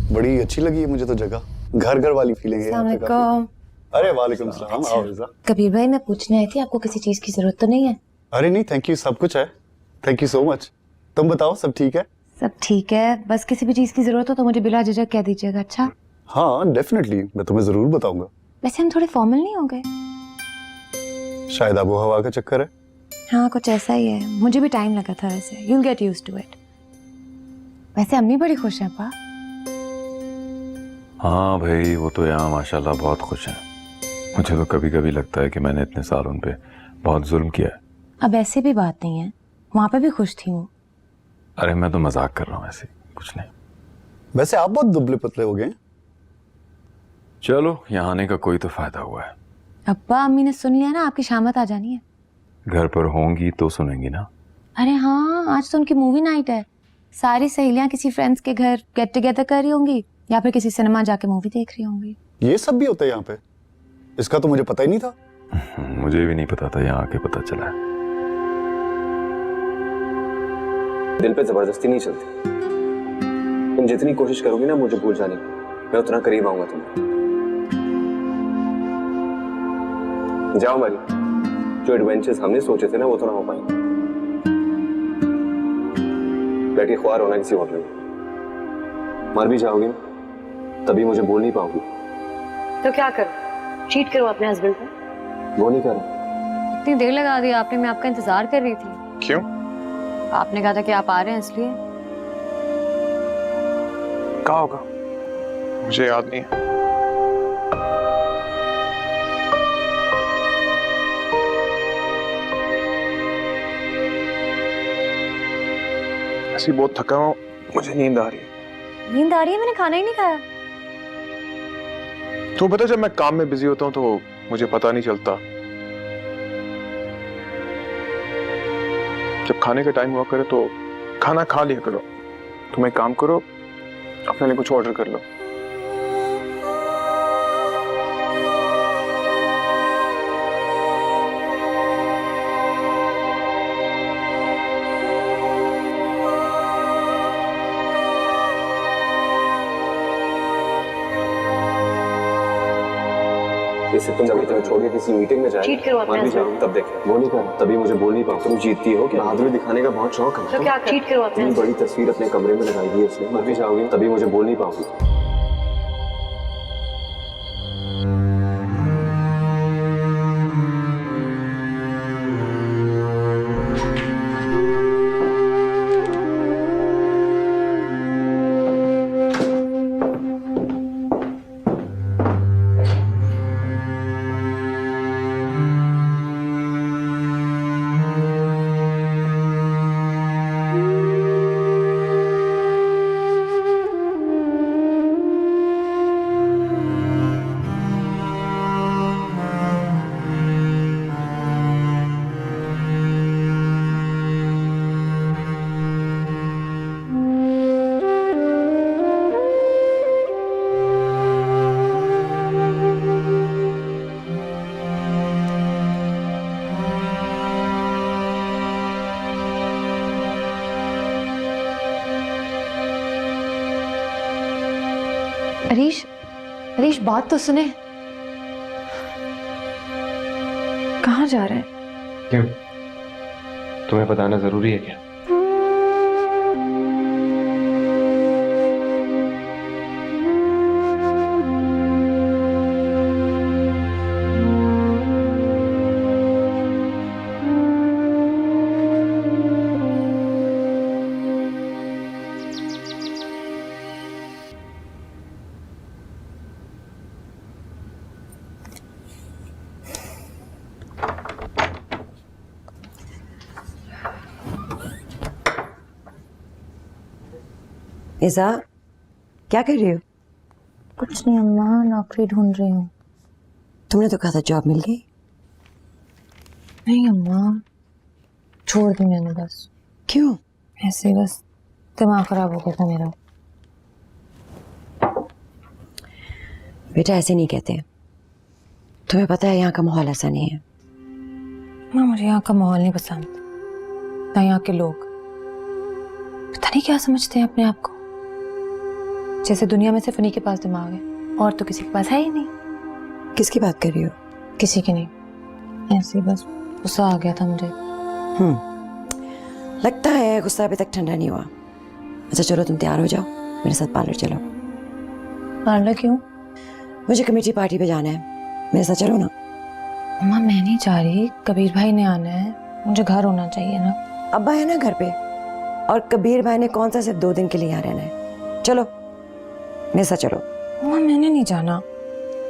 बड़ी अच्छी लगी है मुझे तो जगह, घर घर वाली फीलिंग है यहाँ पे काफी। अरे वालेकुम सलाम। आओ रिजा। कबीर भाई, मैं पूछने आई थी, आपको किसी चीज की जरूरत तो नहीं है? अरे नहीं, थैंक यू, सब कुछ है, थैंक यू सो मच। तुम बताओ, सब ठीक है? सब ठीक है, बस किसी भी चीज की जरूरत हो तो मुझे बिला झिझक कह दीजिएगा। अच्छा? हाँ डेफिनेटली, मैं तुम्हें जरूर बताऊंगा। वैसे हम थोड़े फॉर्मल नहीं हो गए? शायद आबो हवा का चक्कर है। हाँ, कुछ ऐसा ही है, मुझे भी टाइम लगा था वैसे। You'll get used to it। वैसे अम्मी बड़ी खुश हैं पा। हाँ भाई, वो तो यहाँ माशाल्लाह बहुत खुश हैं। मुझे तो कभी कभी लगता है कि मैंने इतने साल उन पे बहुत जुल्म किया है। अब ऐसे भी बात नहीं है, वहां पे भी खुश थी वो। अरे मैं तो मजाक कर रहा हूँ, ऐसे कुछ नहीं। वैसे आप बहुत दुबले पतले हो गए। चलो, यहाँ आने का कोई तो फायदा हुआ है। अब्बा अम्मी ने सुन लिया ना, आपकी शामत आ जानी है। घर पर होंगी तो सुनेंगी ना। अरे हाँ, आज तो उनकी मूवी नाइट है। सारी सहेलियां किसी फ्रेंड्स के घर गेट टुगेदर कर रही होंगी या फिर किसी सिनेमा जाके मूवी देख रही होंगी। ये सब भी होता है यहाँ पे? इसका तो मुझे पता ही नहीं था। मुझे भी नहीं पता था, यहाँ आके पता चला है। दिल पे जबरदस्ती नहीं चलती। तुम जितनी कोशिश करोगी ना मुझे भूल जाने की, मैं उतना करीब आऊंगा तुम्हें। जाओ मरी, जो एडवेंचर्स हमने सोचे थे ना वो तो ना हो पाएंगे। बैठी ख्वार होना किसी होटल में। मर भी जाओगी तभी मुझे बोल नहीं पाओगी। तो क्या करूं? चीट करूं अपने हस्बैंड पे? वो नहीं कर रहा। इतनी देर लगा दी आपने, मैं आपका इंतजार कर रही थी। क्यों? आपने कहा था कि आप आ रहे हैं इसलिए। कहा होगा, मुझे याद नहीं है। ऐसी बहुत थका हूं, मुझे नींद आ रही है। नींद आ रही है? मैंने खाना ही नहीं खाया। तो पता, जब मैं काम में बिजी होता हूँ तो मुझे पता नहीं चलता। जब खाने का टाइम हुआ करे तो खाना खा लिया करो। तुम एक काम करो, अपने लिए कुछ ऑर्डर कर लो। जैसे तुम तुम्हें छोड़ के किसी मीटिंग में जाए, चीट करो अपने हस्बैंड। तब देख, वो नहीं कर, तभी मुझे बोल नहीं पाऊँ। तुम जीतती हो कि बहादुरी दिखाने का बहुत शौक है। तो क्या चीट करो अपने बड़ी तस्वीर अपने कमरे में लगाई हुई है उसने। मर भी जाओगी तभी मुझे बोल नहीं पाऊंगी। अरीश, अरीश बात तो सुने। कहाँ जा रहे हैं? क्यों, तुम्हें बताना जरूरी है क्या? इज़ा, क्या कर रही हो? कुछ नहीं अम्मा, नौकरी ढूंढ रही हूँ। तुमने तो कहा था जॉब मिल गई। नहीं अम्मा, छोड़ दी मैंने बस। क्यों? ऐसे बस दिमाग खराब हो गया था मेरा। बेटा ऐसे नहीं कहते, तुम्हें पता है यहाँ का माहौल ऐसा नहीं है। माँ मुझे यहाँ का माहौल नहीं पसंद, ना यहाँ के लोग। पता नहीं क्या समझते हैं अपने आप को, जैसे दुनिया में सिर्फ उन्हीं के पास दिमाग है और तो किसी के पास है ही नहीं। किसकी बात कर रही हो? किसी की नहीं, ऐसे ही बस गुस्सा आ गया था मुझे। लगता है गुस्सा अभी तक ठंडा नहीं हुआ। अच्छा चलो तुम तैयार हो जाओ, मेरे साथ पार्लर चलो। पार्लर क्यों? मुझे कमेटी पार्टी पे जाना है, मेरे साथ चलो ना। अम्मा मैं नहीं जा रही, कबीर भाई ने आना है, मुझे घर होना चाहिए ना। अब्बा है ना घर पे, और कबीर भाई ने कौन सा सिर्फ 2 दिन के लिए यहाँ रहना है। चलो मेरे साथ चलो। अम्मा मैंने नहीं जाना।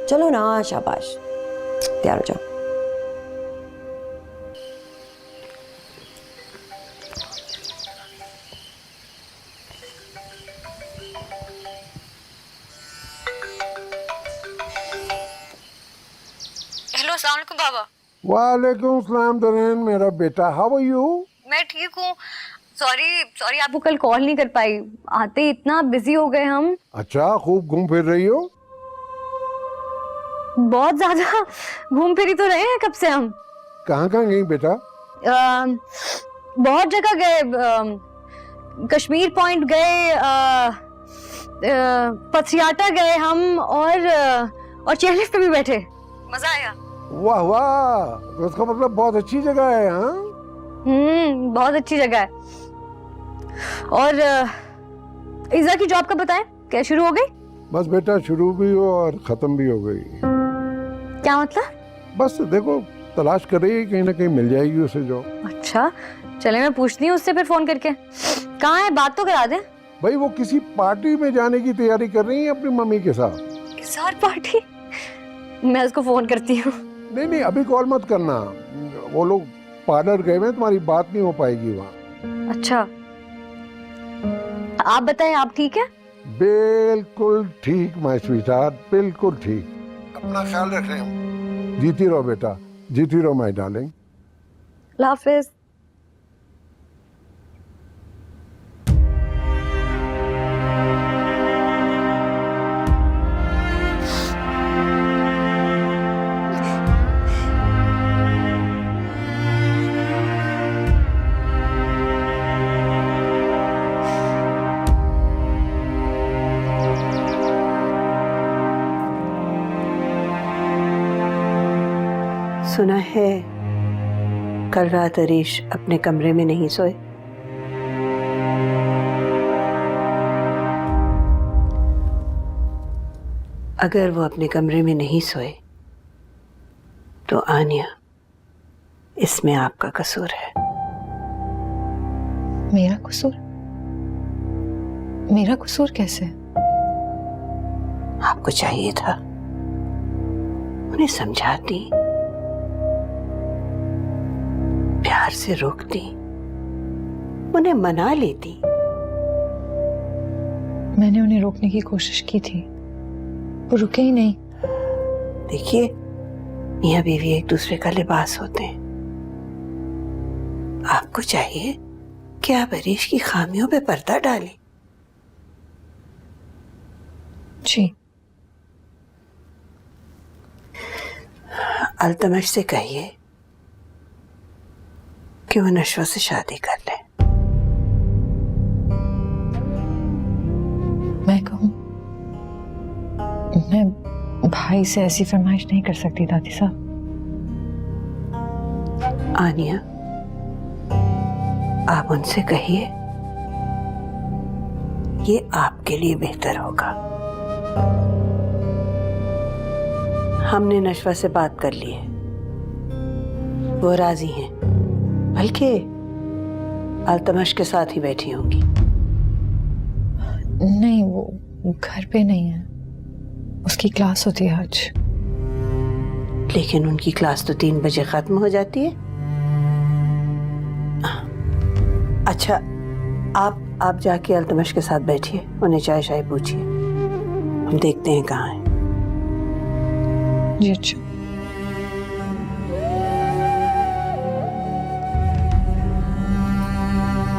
चलो ना, शाबाश, तैयार हो जाओ। हेलो, अस्सलाम वालेकुम बाबा। वालेकुम सलाम दरेन, मेरा बेटा, हाउ आर यू? मैं ठीक हूँ। सॉरी आपको कल कॉल नहीं कर पाई, आते ही इतना बिजी हो गए हम। अच्छा, खूब घूम फिर रही हो? बहुत ज्यादा घूम फिरी तो रहे हैं कब से हम। कहाँ कहाँ गई बेटा? बहुत जगह गए, कश्मीर पॉइंट गए, पथरियाटा गए हम, और चेयरलिफ्ट पे भी बैठे, मजा आया। वाह वाह, तो उसका मतलब बहुत अच्छी जगह है। हाँ, बहुत अच्छी जगह है। और इज़ा की जॉब का बताएं, क्या शुरू हो गई? बस बेटा, शुरू भी हो और खत्म भी हो गई। क्या मतलब? बस देखो, तलाश कर रही है, कहीं ना कहीं मिल जाएगी उसे जॉब। अच्छा चले, मैं पूछती हूँ उससे फिर फोन करके। कहाँ है, बात तो करा दे। भाई वो किसी पार्टी में जाने की तैयारी कर रही है अपनी मम्मी के साथ। किस और पार्टी? मैं उसको फोन करती हूँ। नहीं नहीं, अभी कॉल मत करना, वो लोग पार्लर गए हैं, तुम्हारी बात नहीं हो पाएगी वहाँ। अच्छा, आप बताएं, आप ठीक है? बिल्कुल ठीक माय स्वीटहार्ट, बिल्कुल ठीक। अपना ख्याल रख रहे हैं। जीती रहो बेटा, जीती रहो माय डार्लिंग। अल्लाह हाफिज। सुना है कल रात हरीश अपने कमरे में नहीं सोए। अगर वो अपने कमरे में नहीं सोए तो आन्या, इसमें आपका कसूर है। मेरा कसूर? मेरा कसूर कैसे? आपको चाहिए था उन्हें समझाती, प्यार से रोकती, उन्हें मना लेती। मैंने उन्हें रोकने की कोशिश की थी, वो रुके ही नहीं। देखिए, मियां बीवी एक दूसरे का लिबास होते हैं। आपको चाहिए कि आप हरीश की खामियों पे पर्दा डालें। जी। अल्तमश से कहिए कि वो नशवा से शादी कर ले। मैं कहूं? भाई से ऐसी फरमाइश नहीं कर सकती दादी साहब। आनिया, आप उनसे कहिए ये आपके लिए बेहतर होगा। हमने नशवा से बात कर ली है, वो राजी हैं, बल्कि अल्तमश के साथ ही बैठी होंगी। नहीं, वो घर पे नहीं है, उसकी क्लास होती है आज। लेकिन उनकी क्लास तो 3 बजे खत्म हो जाती है। अच्छा, आप जाके अल्तमश के साथ बैठिए, उन्हें चाय शाय पूछिए, हम देखते हैं कहाँ है। जी अच्छा।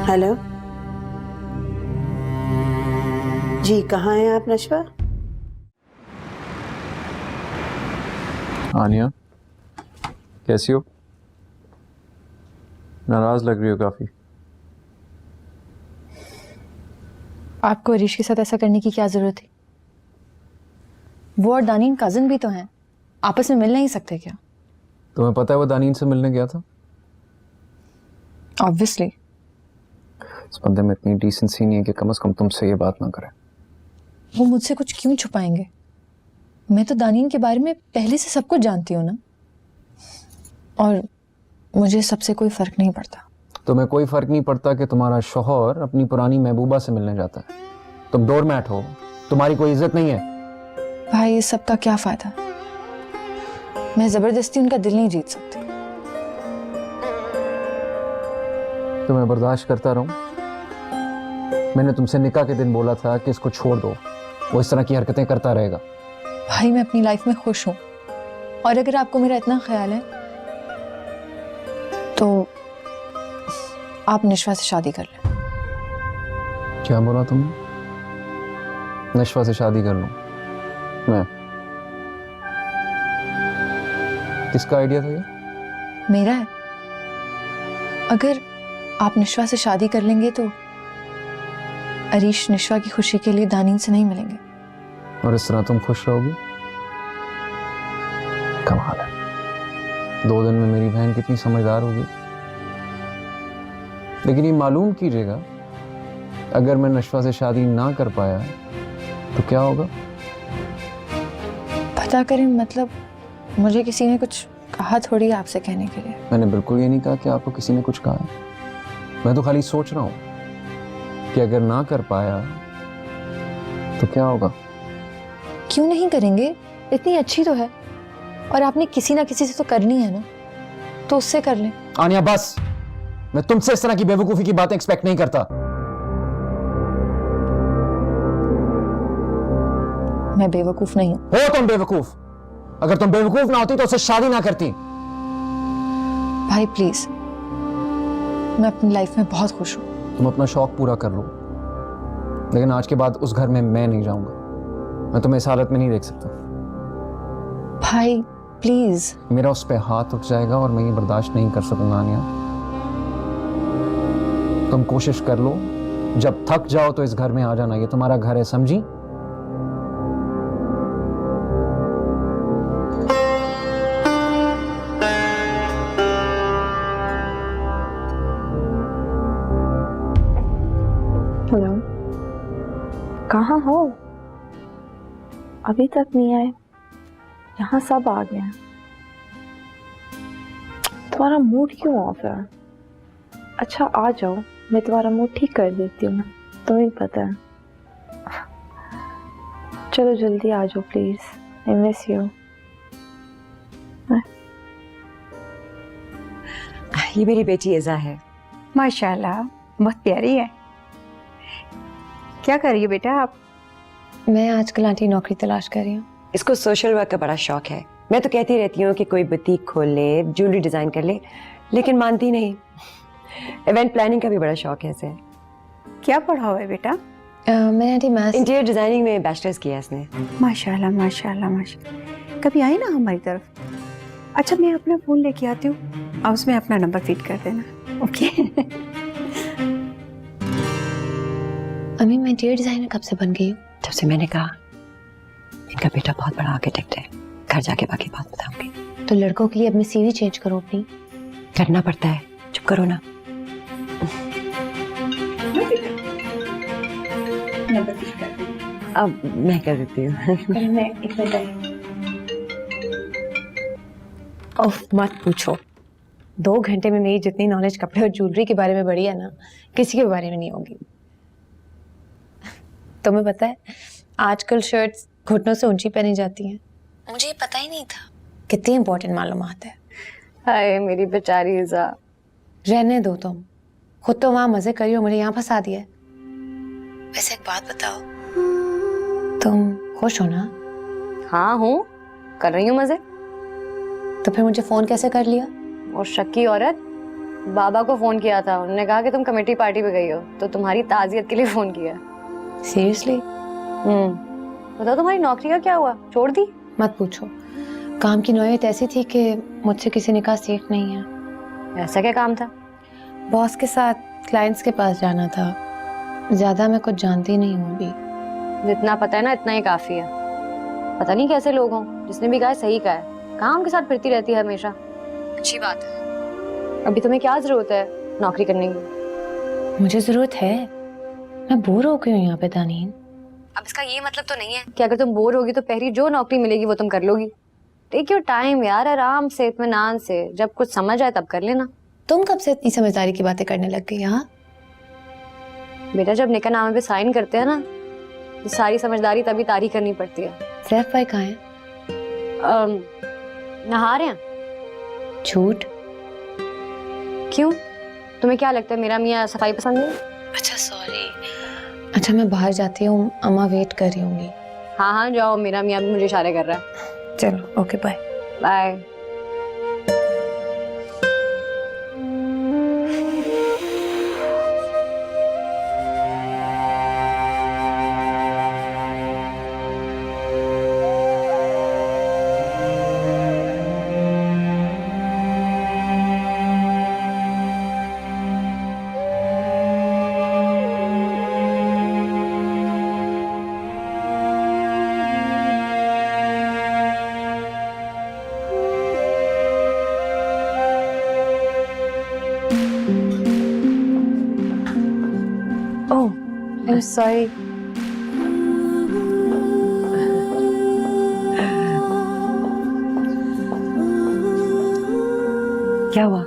हेलो जी, कहाँ हैं आप नशवा? आनिया, कैसी हो? नाराज लग रही हो काफी। आपको अरीश के साथ ऐसा करने की क्या जरूरत थी? वो और दानीन कजिन भी तो हैं, आपस में मिल नहीं सकते क्या? तुम्हें पता है वो दानीन से मिलने गया था? ऑब्वियसली। इस बंदे में इतनी डिसेंसी नहीं है कि कम से कम तुमसे ये बात ना करे। वो मुझसे कुछ क्यों छुपाएंगे? मैं तो दानीन के बारे में पहले से सब कुछ जानती हूँ ना, और मुझे सबसे कोई फर्क नहीं पड़ता। तुम्हें कोई फर्क नहीं पड़ता कि तुम्हारा शौहर अपनी पुरानी महबूबा से मिलने जाता है? तुम डोरमैट हो, तुम्हारी कोई इज्जत नहीं है। भाई इस सब का क्या फायदा? मैं जबरदस्ती उनका दिल नहीं जीत सकती। तो मैं बर्दाश्त करता रहूं? मैंने तुमसे निकाह के दिन बोला था कि इसको छोड़ दो, वो इस तरह की हरकतें करता रहेगा। भाई मैं अपनी लाइफ में खुश हूँ, और अगर आपको मेरा इतना ख्याल है तो आप नशवा से शादी कर लें। क्या बोला तुमने? नशवा से शादी कर लूं मैं? किसका आइडिया था ये? मेरा है। अगर आप नशवा से शादी कर लेंगे तो अरीश नशवा की खुशी के लिए दानीन से नहीं मिलेंगे, और इस तरह तुम खुश रहोगी? कमाल है, 2 दिन में मेरी बहन कितनी समझदार होगी। लेकिन ये मालूम कीजिएगा, अगर मैं नशवा से शादी ना कर पाया तो क्या होगा? पता करें, मतलब मुझे किसी ने कुछ कहा थोड़ी आपसे कहने के लिए। मैंने बिल्कुल ये नहीं कहा कि आपको किसी ने कुछ कहा है। मैं तो खाली सोच रहा हूं कि अगर ना कर पाया तो क्या होगा। क्यों नहीं करेंगे? इतनी अच्छी तो है, और आपने किसी ना किसी से तो करनी है ना, तो उससे कर लें। आनिया बस, मैं तुमसे इस तरह की बेवकूफी की बातें एक्सपेक्ट नहीं करता। मैं बेवकूफ नहीं हूं। हो तुम बेवकूफ? अगर तुम बेवकूफ ना होती तो उससे शादी ना करती। भाई प्लीज, मैं अपनी लाइफ में बहुत खुश हूं। तुम अपना शौक पूरा कर लो, लेकिन आज के बाद उस घर में मैं नहीं जाऊंगा। मैं तुम्हें इस हालत में नहीं देख सकता। भाई प्लीज। मेरा उस पर हाथ उठ जाएगा और मैं ये बर्दाश्त नहीं कर सकूंगा। आनिया, तुम कोशिश कर लो, जब थक जाओ तो इस घर में आ जाना। ये तुम्हारा घर है, समझी? हेलो, कहाँ हो? अभी तक नहीं आए? यहाँ सब आ गए हैं। तुम्हारा मूड क्यों ऑफ है? अच्छा आ जाओ, मैं तुम्हारा मूड ठीक कर देती हूँ, तुम्हें पता है। चलो जल्दी आ जाओ प्लीज, आई मिस यू। ये मेरी बेटी इज़ा है। माशाल्लाह, बहुत प्यारी है। क्या कर रही हो बेटा आप? मैं आजकल आंटी नौकरी तलाश कर रही हूँ। इसको सोशल वर्क का बड़ा शौक है। मैं तो कहती रहती हूँ कि कोई बुटीक खोल ले, ज्वेलरी डिजाइन कर ले, लेकिन मानती नहीं। इवेंट प्लानिंग का भी बड़ा शौक है इसे। क्या पढ़ा हुआ है बेटा? मैंने आंटी मैथ्स, इंटीरियर डिजाइनिंग में बैचलर्स किया इसने। माशाल्लाह माशाल्लाह माशाल्लाह। कभी आई ना हमारी तरफ? अच्छा मैं अपना फ़ोन लेके आती हूँ, और उसमें अपना नंबर फीड कर देना, ओके? अम्मी मैं इंटीरियर डिजाइनर कब से बन गई हूँ? जब से मैंने कहा। इनका बेटा बहुत बड़ा आर्किटेक्ट है, घर जाके बाकी बात बताऊंगी। तो लड़कों के लिए अपनी सीवी चेंज करो अपनी। करना पड़ता है, चुप करो ना। अब मैं कर देती हूँ। ओह मत पूछो, 2 घंटे में मेरी जितनी नॉलेज कपड़े और ज्वेलरी के बारे में बढ़ी है ना, किसी के बारे में नहीं होगी। तुम्हें पता है आजकल शर्ट्स घुटनों से ऊंची पहनी जाती हैं। मुझे ये पता ही नहीं था, कितनी इंपॉर्टेंट मालूमात है। हाय मेरी बेचारी इज़ा। रहने दो तुम, खुद तो वहां मजे करियो, मुझे यहाँ फंसा दिया है। वैसे एक बात बताओ, तुम खुश हो ना? हाँ हूँ, कर रही हूँ मजे। तो फिर मुझे फोन कैसे कर लिया? और शक्की औरत, बाबा को फोन किया था, उन्होंने कहा कि तुम कमेटी पार्टी पे गई हो, तो तुम्हारी ताजियत के लिए फोन किया। सीरियसली? बताओ तुम्हारी नौकरी का क्या हुआ, छोड़ दी? मत पूछो, काम की नौयत ऐसी थी कि मुझसे किसी ने कहा सेफ नहीं है। ऐसा क्या काम था? बॉस के साथ क्लाइंट्स के पास जाना था, ज्यादा मैं कुछ जानती नहीं हूँ अभी। जितना पता है ना इतना ही काफी है। पता नहीं कैसे लोग हों, जिसने भी कहा सही कहा है, काम के साथ फिरती रहती है हमेशा। अच्छी बात है। अभी तुम्हें क्या जरूरत है नौकरी करने की? मुझे जरूरत है, मैं बोर हो गई हूँ यहाँ पे तानीन। अब इसका ये मतलब तो नहीं है कि अगर तुम बोर होगी तो पहली जो नौकरी मिलेगी वो तुम कर लोगी। टेक योर टाइम यार, आराम से, इत्मीनान से, जब कुछ समझ आए तब कर लेना। तुम कब से इतनी समझदारी की बातें करने लग गई? हाँ बेटा, जब निकाहनामे पे साइन करते हैं ना, तो सारी समझदारी तभी तारीख करनी पड़ती है। सैफ भाई कहाँ हैं? नहा रहे हैं। झूठ। क्यों, तुम्हें क्या लगता है मेरा मियाँ सफाई पसंद है? अच्छा सॉरी। अच्छा मैं बाहर जाती हूँ, अम्मा वेट कर रही होंगी। हाँ हाँ जाओ, मेरा मियाँ भी मुझे इशारे कर रहा है। चलो okay bye. Bye. I'm sorry. क्या हुआ?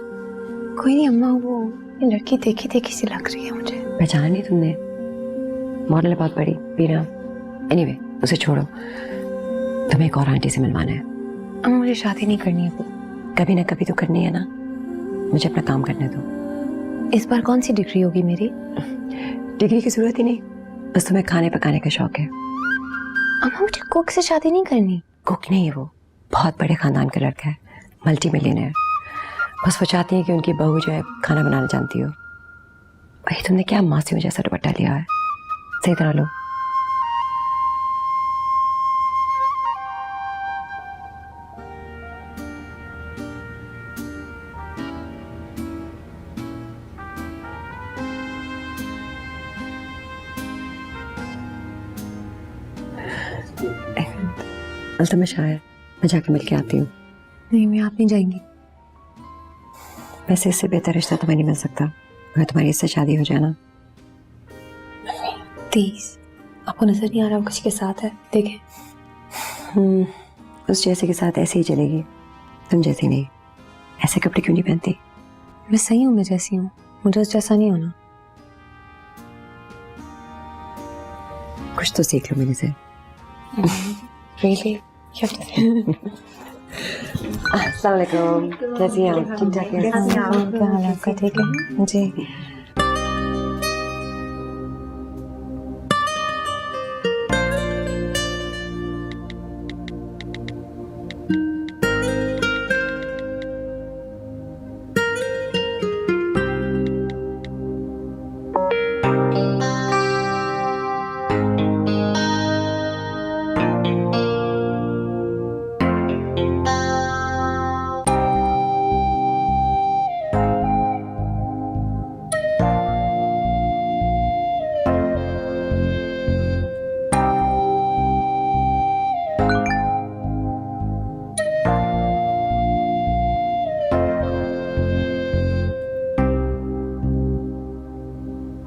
कोई नहीं अम्मा, वो ये लड़की देखी देखी सी लग रही है मुझे। पहचाना नहीं तुमने? मॉडल है बहुत बड़ी, बीना। एनीवे उसे छोड़ो, तुम्हें एक और आंटी से मिलवाना है। अम्मा मुझे शादी नहीं करनी है। कभी ना कभी तो करनी है ना, मुझे अपना काम करने दो। इस बार कौन सी डिग्री होगी मेरी? डिग्री की जरूरत ही नहीं, बस तुम्हें खाने पकाने का शौक है। अम्मा मुझे कुक से शादी नहीं करनी। कुक नहीं है वो, बहुत बड़े खानदान का लड़का है, मल्टी मिलियनेयर। बस वो चाहती है कि उनकी बहू जो है खाना बनाना जानती हो। भाई तुमने क्या मासियों जैसा दुपट्टा लिया है, सही तरह लो। अल्तमशा है, मैं जाके मिल के आती हूँ। नहीं मैं आप नहीं जाएंगी। वैसे इससे बेहतर रिश्ता तुम्हें नहीं मिल सकता अगर तुम्हारी इससे शादी हो जाए ना। प्लीज, आपको नजर नहीं आ रहा वो किसी के साथ है? देखें। उस जैसे के साथ ऐसे ही चलेगी, तुम जैसी नहीं। ऐसे कपड़े क्यों नहीं पहनती? मैं सही हूँ, मैं जैसी हूँ, मुझे उस जैसा नहीं होना। कुछ तो सीख लो मेरे से। Really? अस्सलाम वालेकुम, कैसी हैं आप? ठीक ठाक हैं? क्या हाल है आपका? ठीक है जी।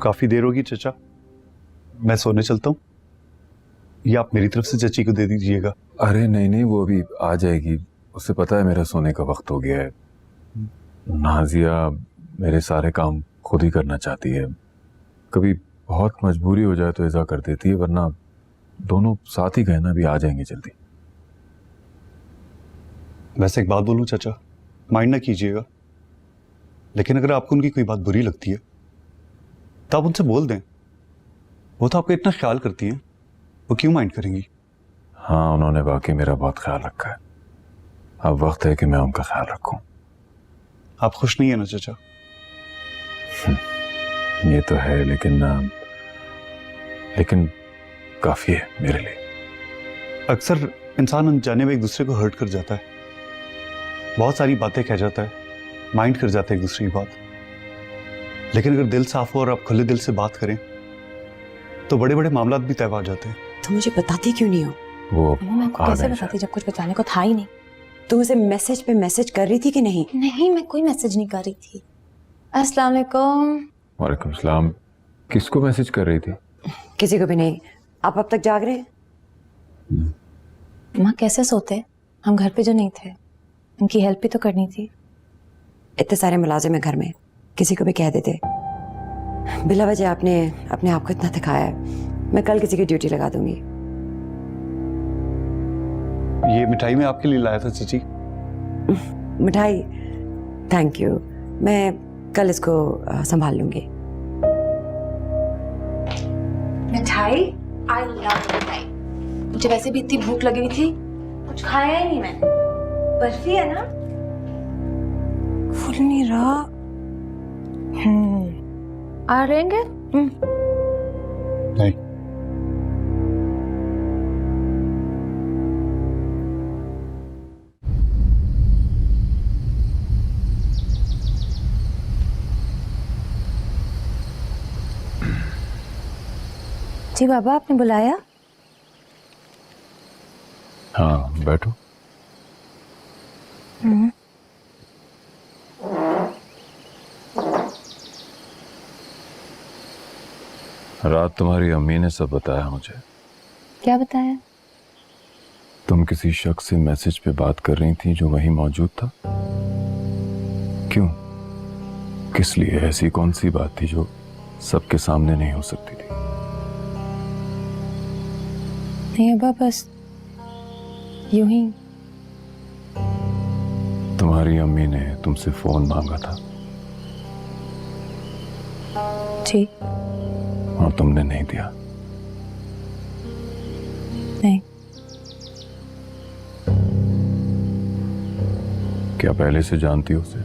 काफी देर होगी चचा, मैं सोने चलता हूँ, या आप मेरी तरफ से चची को दे दीजिएगा। अरे नहीं नहीं, वो अभी आ जाएगी, उससे पता है मेरा सोने का वक्त हो गया है। नाजिया मेरे सारे काम खुद ही करना चाहती है, कभी बहुत मजबूरी हो जाए तो ऐसा कर देती है, वरना दोनों साथ ही गए ना, भी आ जाएंगे जल्दी। वैसे एक बात बोलूं चाचा, माइंड ना कीजिएगा, लेकिन अगर आपको उनकी कोई बात बुरी लगती है तो आप उनसे बोल दें, वो तो आपका इतना ख्याल करती हैं, वो क्यों माइंड करेंगी। हाँ, उन्होंने वाकई मेरा बहुत ख्याल रखा है, अब वक्त है कि मैं उनका ख्याल रखूं। आप खुश नहीं है ना चाचा? ये तो है, लेकिन काफी है मेरे लिए। अक्सर इंसान अनजाने में एक दूसरे को हर्ट कर जाता है, बहुत सारी बातें कह जाता है, माइंड कर जाता है एक दूसरे की बात, लेकिन अगर दिल साफ हो और आप खुले दिल से बात करें तो बड़े बड़े मामला भी तय हो जाते हैं। तुम मुझे बताती क्यों नहीं हो? वो मैं आपको कैसे बताती जब कुछ बताने को था ही नहीं। तुम उसे मैसेज पे मैसेज कर रही थी कि नहीं? नहीं, मैं कोई मैसेज नहीं कर रही थी। अस्सलाम वालेकुम। वालेकुम सलाम। किसको मैसेज कर रही थी? किसी को भी नहीं। आप अब तक जाग रहे हैं? माँ कैसे सोते? हम घर पे जो नहीं थे, उनकी हेल्प भी तो करनी थी। इतने सारे मुलाजिम है घर में, किसी को भी कह देते। बिला वजह आपने अपने आप को इतना थकाया है, मैं कल किसी की ड्यूटी लगा दूंगी। ये मिठाई मैं आपके लिए लाया था चची। मिठाई? थैंक यू, मैं कल इसको संभाल लूंगी। मिठाई? आई लव मिठाई। मुझे वैसे भी इतनी भूख लगी हुई थी, कुछ खाया ही नहीं मैंने। बर्फी है ना? फुल नहीं रहा। आ रहेंगे? नहीं। जी बाबा, आपने बुलाया? हाँ, बैठो। रात तुम्हारी अम्मी ने सब बताया मुझे। क्या बताया? तुम किसी शख्स से मैसेज पे बात कर रही थी जो वहीं मौजूद था। क्यों? किस लिए? ऐसी कौन सी बात थी जो सबके सामने नहीं हो सकती थी? नहीं अब्बा, बस यूं ही। तुम्हारी अम्मी ने तुमसे फोन मांगा था जी, और तुमने नहीं दिया। नहीं। क्या पहले से जानती हो उसे?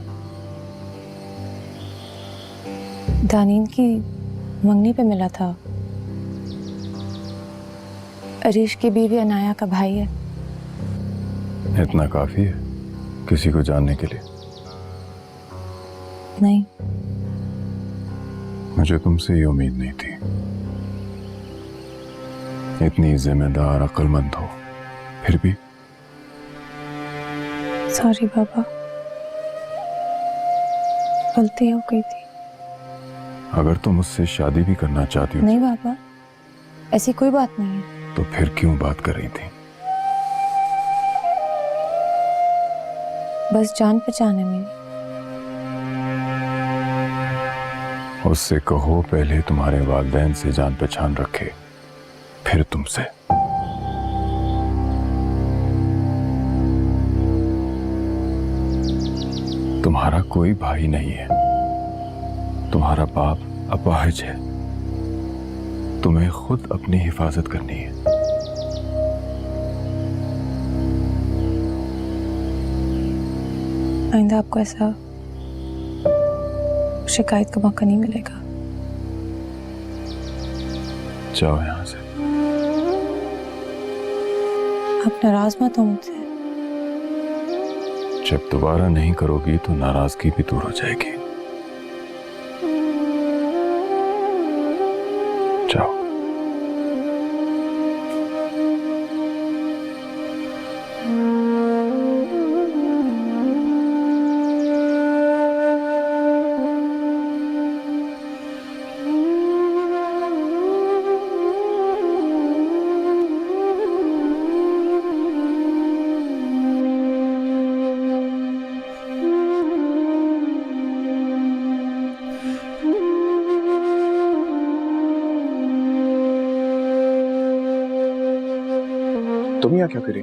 दानीन की मंगनी पे मिला था। अरीश की बीवी अनाया का भाई है। इतना काफी है किसी को जानने के लिए? नहीं। मुझे तुमसे ये उम्मीद नहीं थी। इतनी जिम्मेदार, अक्लमंद हो, फिर भी। सॉरी बाबा, गलती हो गई थी। अगर तुम मुझसे शादी भी करना चाहती हो नहीं बाबा, ऐसी कोई बात नहीं है। तो फिर क्यों बात कर रही थी? बस जान पहचान है मेरी। उससे कहो पहले तुम्हारे वालिदैन से जान पहचान रखे, फिर तुमसे। तुम्हारा कोई भाई नहीं है, तुम्हारा बाप अपाहिज है, तुम्हें खुद अपनी हिफाजत करनी है। आइंदा आपको ऐसा शिकायत का मौका नहीं मिलेगा। जाओ यहां से। आप नाराज मत हो मुझसे। जब दोबारा नहीं करोगी तो नाराजगी भी दूर हो जाएगी। जाओ। तुम यहाँ क्या करी?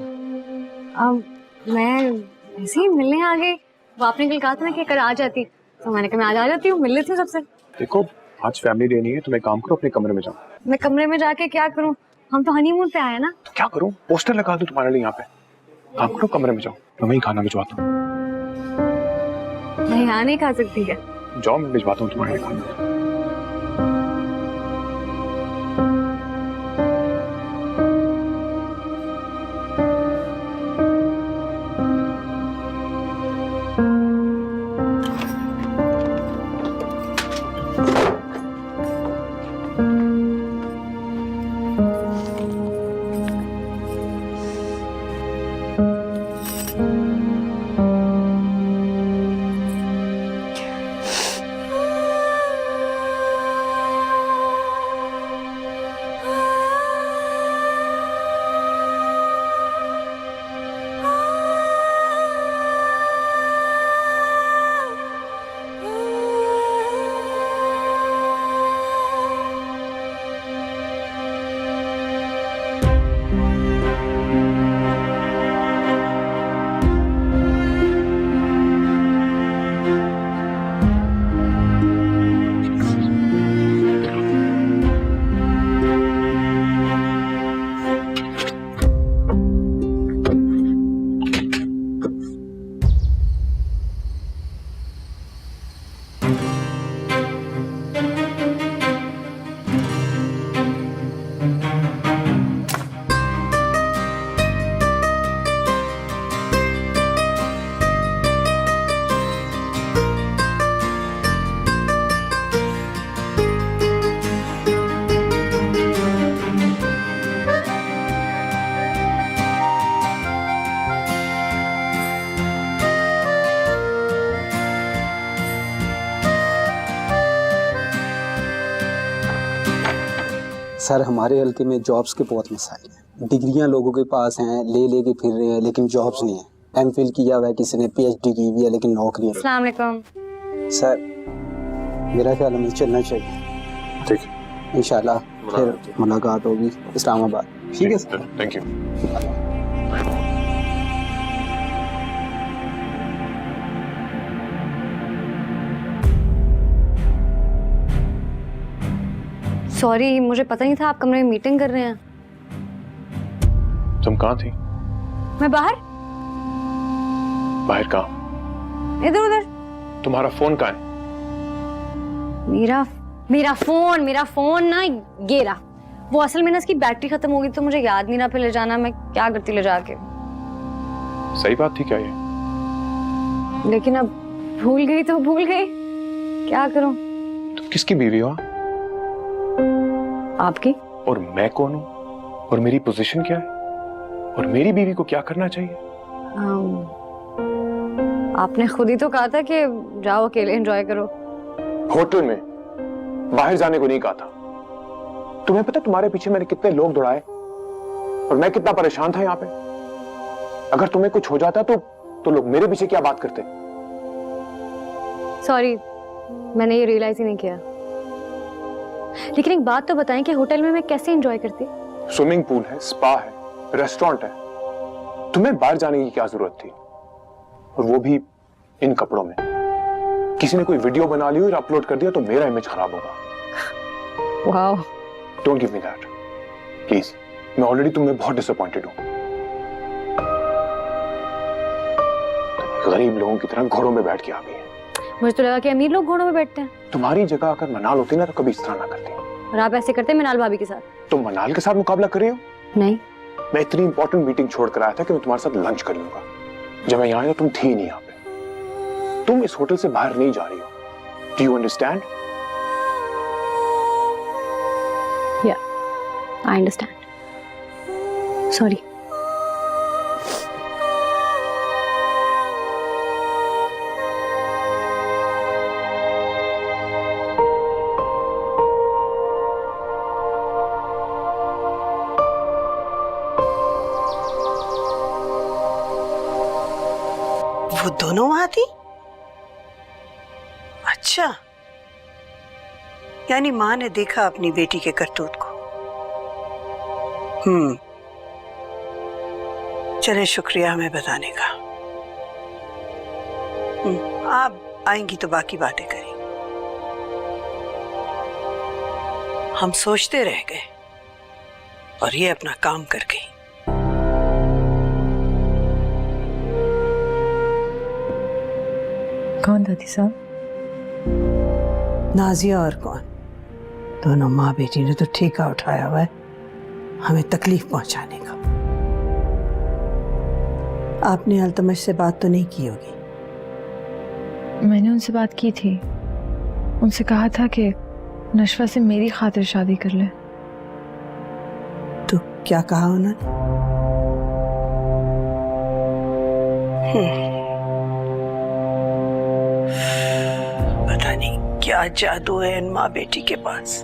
मैं ऐसे ही मिलने आ गई। वो आपने कल कहा था ना कि कर आ जाती, तो मैंने कहा मैं आज आ जाती हूँ, मिल लेती हूँ सबसे। देखो आज फैमिली डे नहीं है, तुम एक काम करो अपने कमरे में जाओ। मैं कमरे में जाके क्या करूँ? हम तो हनीमून पे आए हैं ना। तो क्या करूँ? पोस्टर लगा दूं तुम्हारे लिए यहाँ पे। काम करो कमरे में जाओ, मैं वहीं खाना भिजवाता हूँ। मैं यहाँ नहीं खा सकती है। जाओ मैं भिजवाता हूँ तुम्हारे लिए खाना। सर हमारे हल्के में जॉब्स के बहुत मसाइल हैं। डिग्रियां लोगों के पास हैं, ले के फिर रहे हैं, लेकिन जॉब्स नहीं है। एमफिल किया हुआ है, किसी ने पीएचडी की हुई है, लेकिन नौकरी नहीं। अस्सलाम वालेकुम। सर मेरा ख्याल हमें चलना चाहिए। ठीक है, इंशाल्लाह फिर मुलाकात होगी इस्लामाबाद। ठीक है सर, थैंक यू। सॉरी, मुझे पता नहीं था आप कमरे में मीटिंग कर रहे हैं। तुम कहाँ थी? मैं बाहर। बाहर कहाँ? इधर उधर। तुम्हारा फोन कहाँ है? मेरा फोन ना ये रहा। वो असल में ना इसकी बैटरी खत्म हो गई, तो मुझे याद नहीं रहा फिर ले जाना। मैं क्या करती ले जाके। सही बात थी क्या ये? लेकिन अब भूल गई तो भूल गई, क्या करूं? तुम किसकी बीवी हो? आपकी। और मैं कौन हूँ? और मेरी पोजीशन क्या है? और मेरी बीवी को क्या करना चाहिए? आपने खुद ही तो कहा था कि जाओ अकेले एंजॉय करो। होटल में, बाहर जाने को नहीं कहा था। तुम्हें पता तुम्हारे पीछे मैंने कितने लोग दौड़ाए और मैं कितना परेशान था यहाँ पे। अगर तुम्हें कुछ हो जाता तो लोग मेरे पीछे क्या बात करते? सॉरी, मैंने ये रियलाइज ही नहीं किया। लेकिन एक बात तो बताएं कि होटल में मैं कैसे एंजॉय करती? स्विमिंग पूल है, स्पा है, रेस्टोरेंट है। तुम्हें बाहर जाने की क्या जरूरत थी? और वो भी इन कपड़ों में। किसी ने कोई वीडियो बना ली और अपलोड कर दिया तो मेरा इमेज खराब होगा। Wow. Don't give me that please. मैं ऑलरेडी तुम्हें बहुत डिसअपॉइंटेड हूं। गरीब लोगों की तरह घोड़ों में बैठ के आ गई है। मुझे तो लगा कि अमीर लोग घोड़ों में बैठते हैं। तुम्हारी जगह अगर मनाल होती ना तो कभी इस तरह ना करती। और आप ऐसे करते मनाल भाभी के साथ। तुम मनाल के साथ मुकाबला कर रही हो? नहीं, मैं इतनी इंपॉर्टेंट मीटिंग छोड़ कर आया था कि मैं तुम्हारे साथ लंच कर लूंगा। जब मैं यहाँ आया तुम थी नहीं यहाँ पे। तुम इस होटल से बाहर नहीं जा रही हो। Do you understand? या, आई अंडरस्टैंड। सॉरी। वो दोनों वहां थी? अच्छा, यानी माँ ने देखा अपनी बेटी के करतूत को। चले, शुक्रिया हमें बताने का। आप आएंगी तो बाकी बातें करेंगे। हम सोचते रह गए और ये अपना काम कर गई। कौन दादी साहब? नाजिया और कौन, दोनों माँ बेटी ने तो ठेका उठाया हुआ है हमें तकलीफ पहुंचाने का। आपने अल्तमश से बात तो नहीं की होगी? मैंने उनसे बात की थी, उनसे कहा था कि नशवा से मेरी खातिर शादी कर ले। तो क्या कहा उन्होंने? पता नहीं क्या जादू है इन माँ बेटी के पास,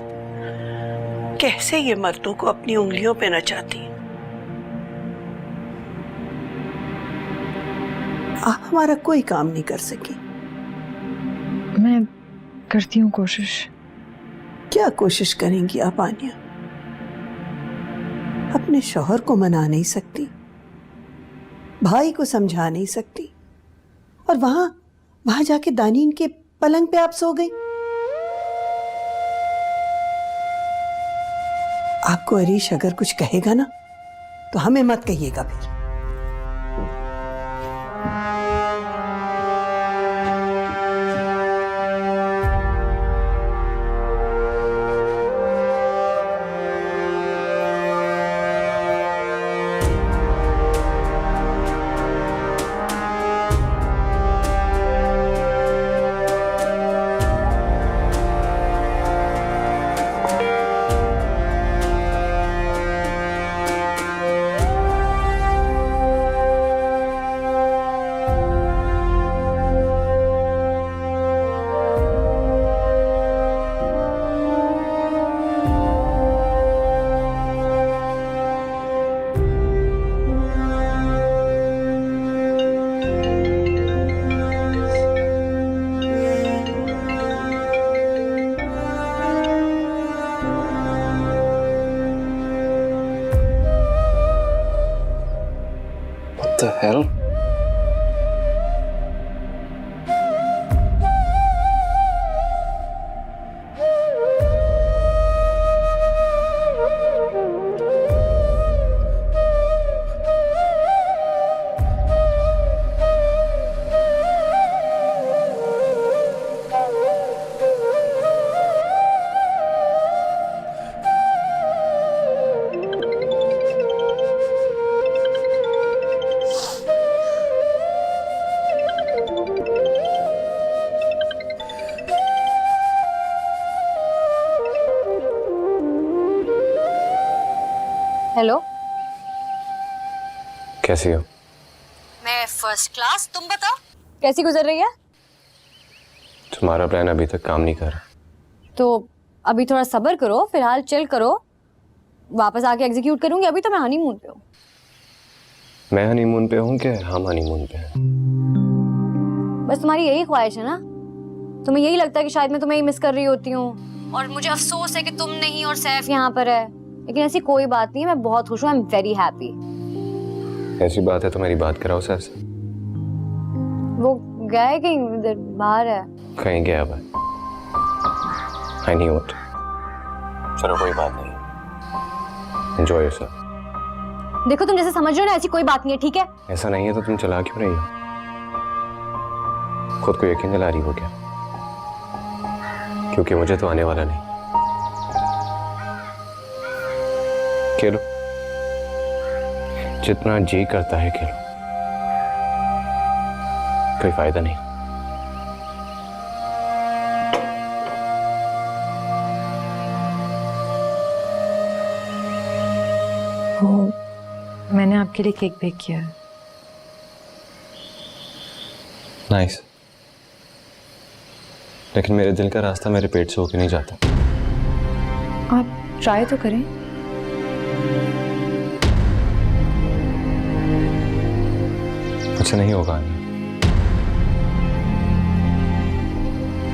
कैसे ये मर्दों को अपनी उंगलियों पे नचाती हैं। आप हमारा कोई काम नहीं कर सकी। मैं करती हूँ कोशिश। क्या कोशिश करेंगी आप आनिया? अपने शौहर को मना नहीं सकती, भाई को समझा नहीं सकती, और वहां जाके दानीन के पलंग पे आप सो गई। आपको अरीश अगर कुछ कहेगा ना तो हमें मत कहिएगा फिर। the hell? हेलो, कैसी हो? मैं फर्स्ट क्लास। तुम बताओ कैसी गुजर रही है? तुम्हारा प्लान अभी तक काम नहीं कर रहा। तो अभी थोड़ा सब्र करो, फिलहाल चिल करो, वापस आके एग्जीक्यूट करूंगी। अभी तो मैं हनीमून पे हूँ। मैं हनीमून पे हूँ क्या हम हनीमून पे हैं? बस तुम्हारी यही ख्वाहिश है ना? तुम्हें यही लगता है कि शायद मैं तुम्हें ही मिस कर रही होती हूँ, और मुझे अफसोस है कि तुम नहीं और सैफ यहाँ पर है। लेकिन ऐसी कोई बात नहीं है, मैं बहुत खुश हूँ। I am very happy. ऐसी बात है तो मेरी बात कराओ सैफ से। वो गया है कहीं, इधर बाहर है। कहीं गया भाई? I knew it. चलो कोई बात नहीं, एंजॉय योरसेल्फ। देखो तुम जैसे समझ रहे हो ना, ऐसी कोई बात नहीं है, ठीक है? ऐसा नहीं है तो तुम चला क्यों रही हो? खुद को यकीन दिला रही हो क्या? क्योंकि मुझे तो आने वाला नहीं। खेलो, जितना जी करता है खेलो, कोई फायदा नहीं। वो मैंने आपके लिए केक बेक किया है। नाइस। लेकिन मेरे दिल का रास्ता मेरे पेट से होके नहीं जाता। आप ट्राई तो करें। मुझसे नहीं होगा।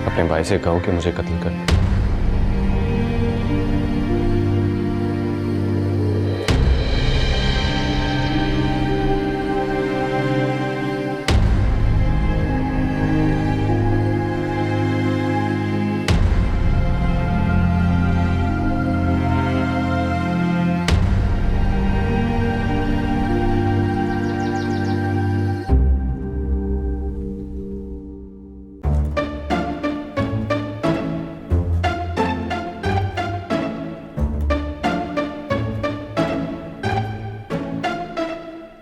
अपने भाई से कहो कि मुझे कत्ल कर दे।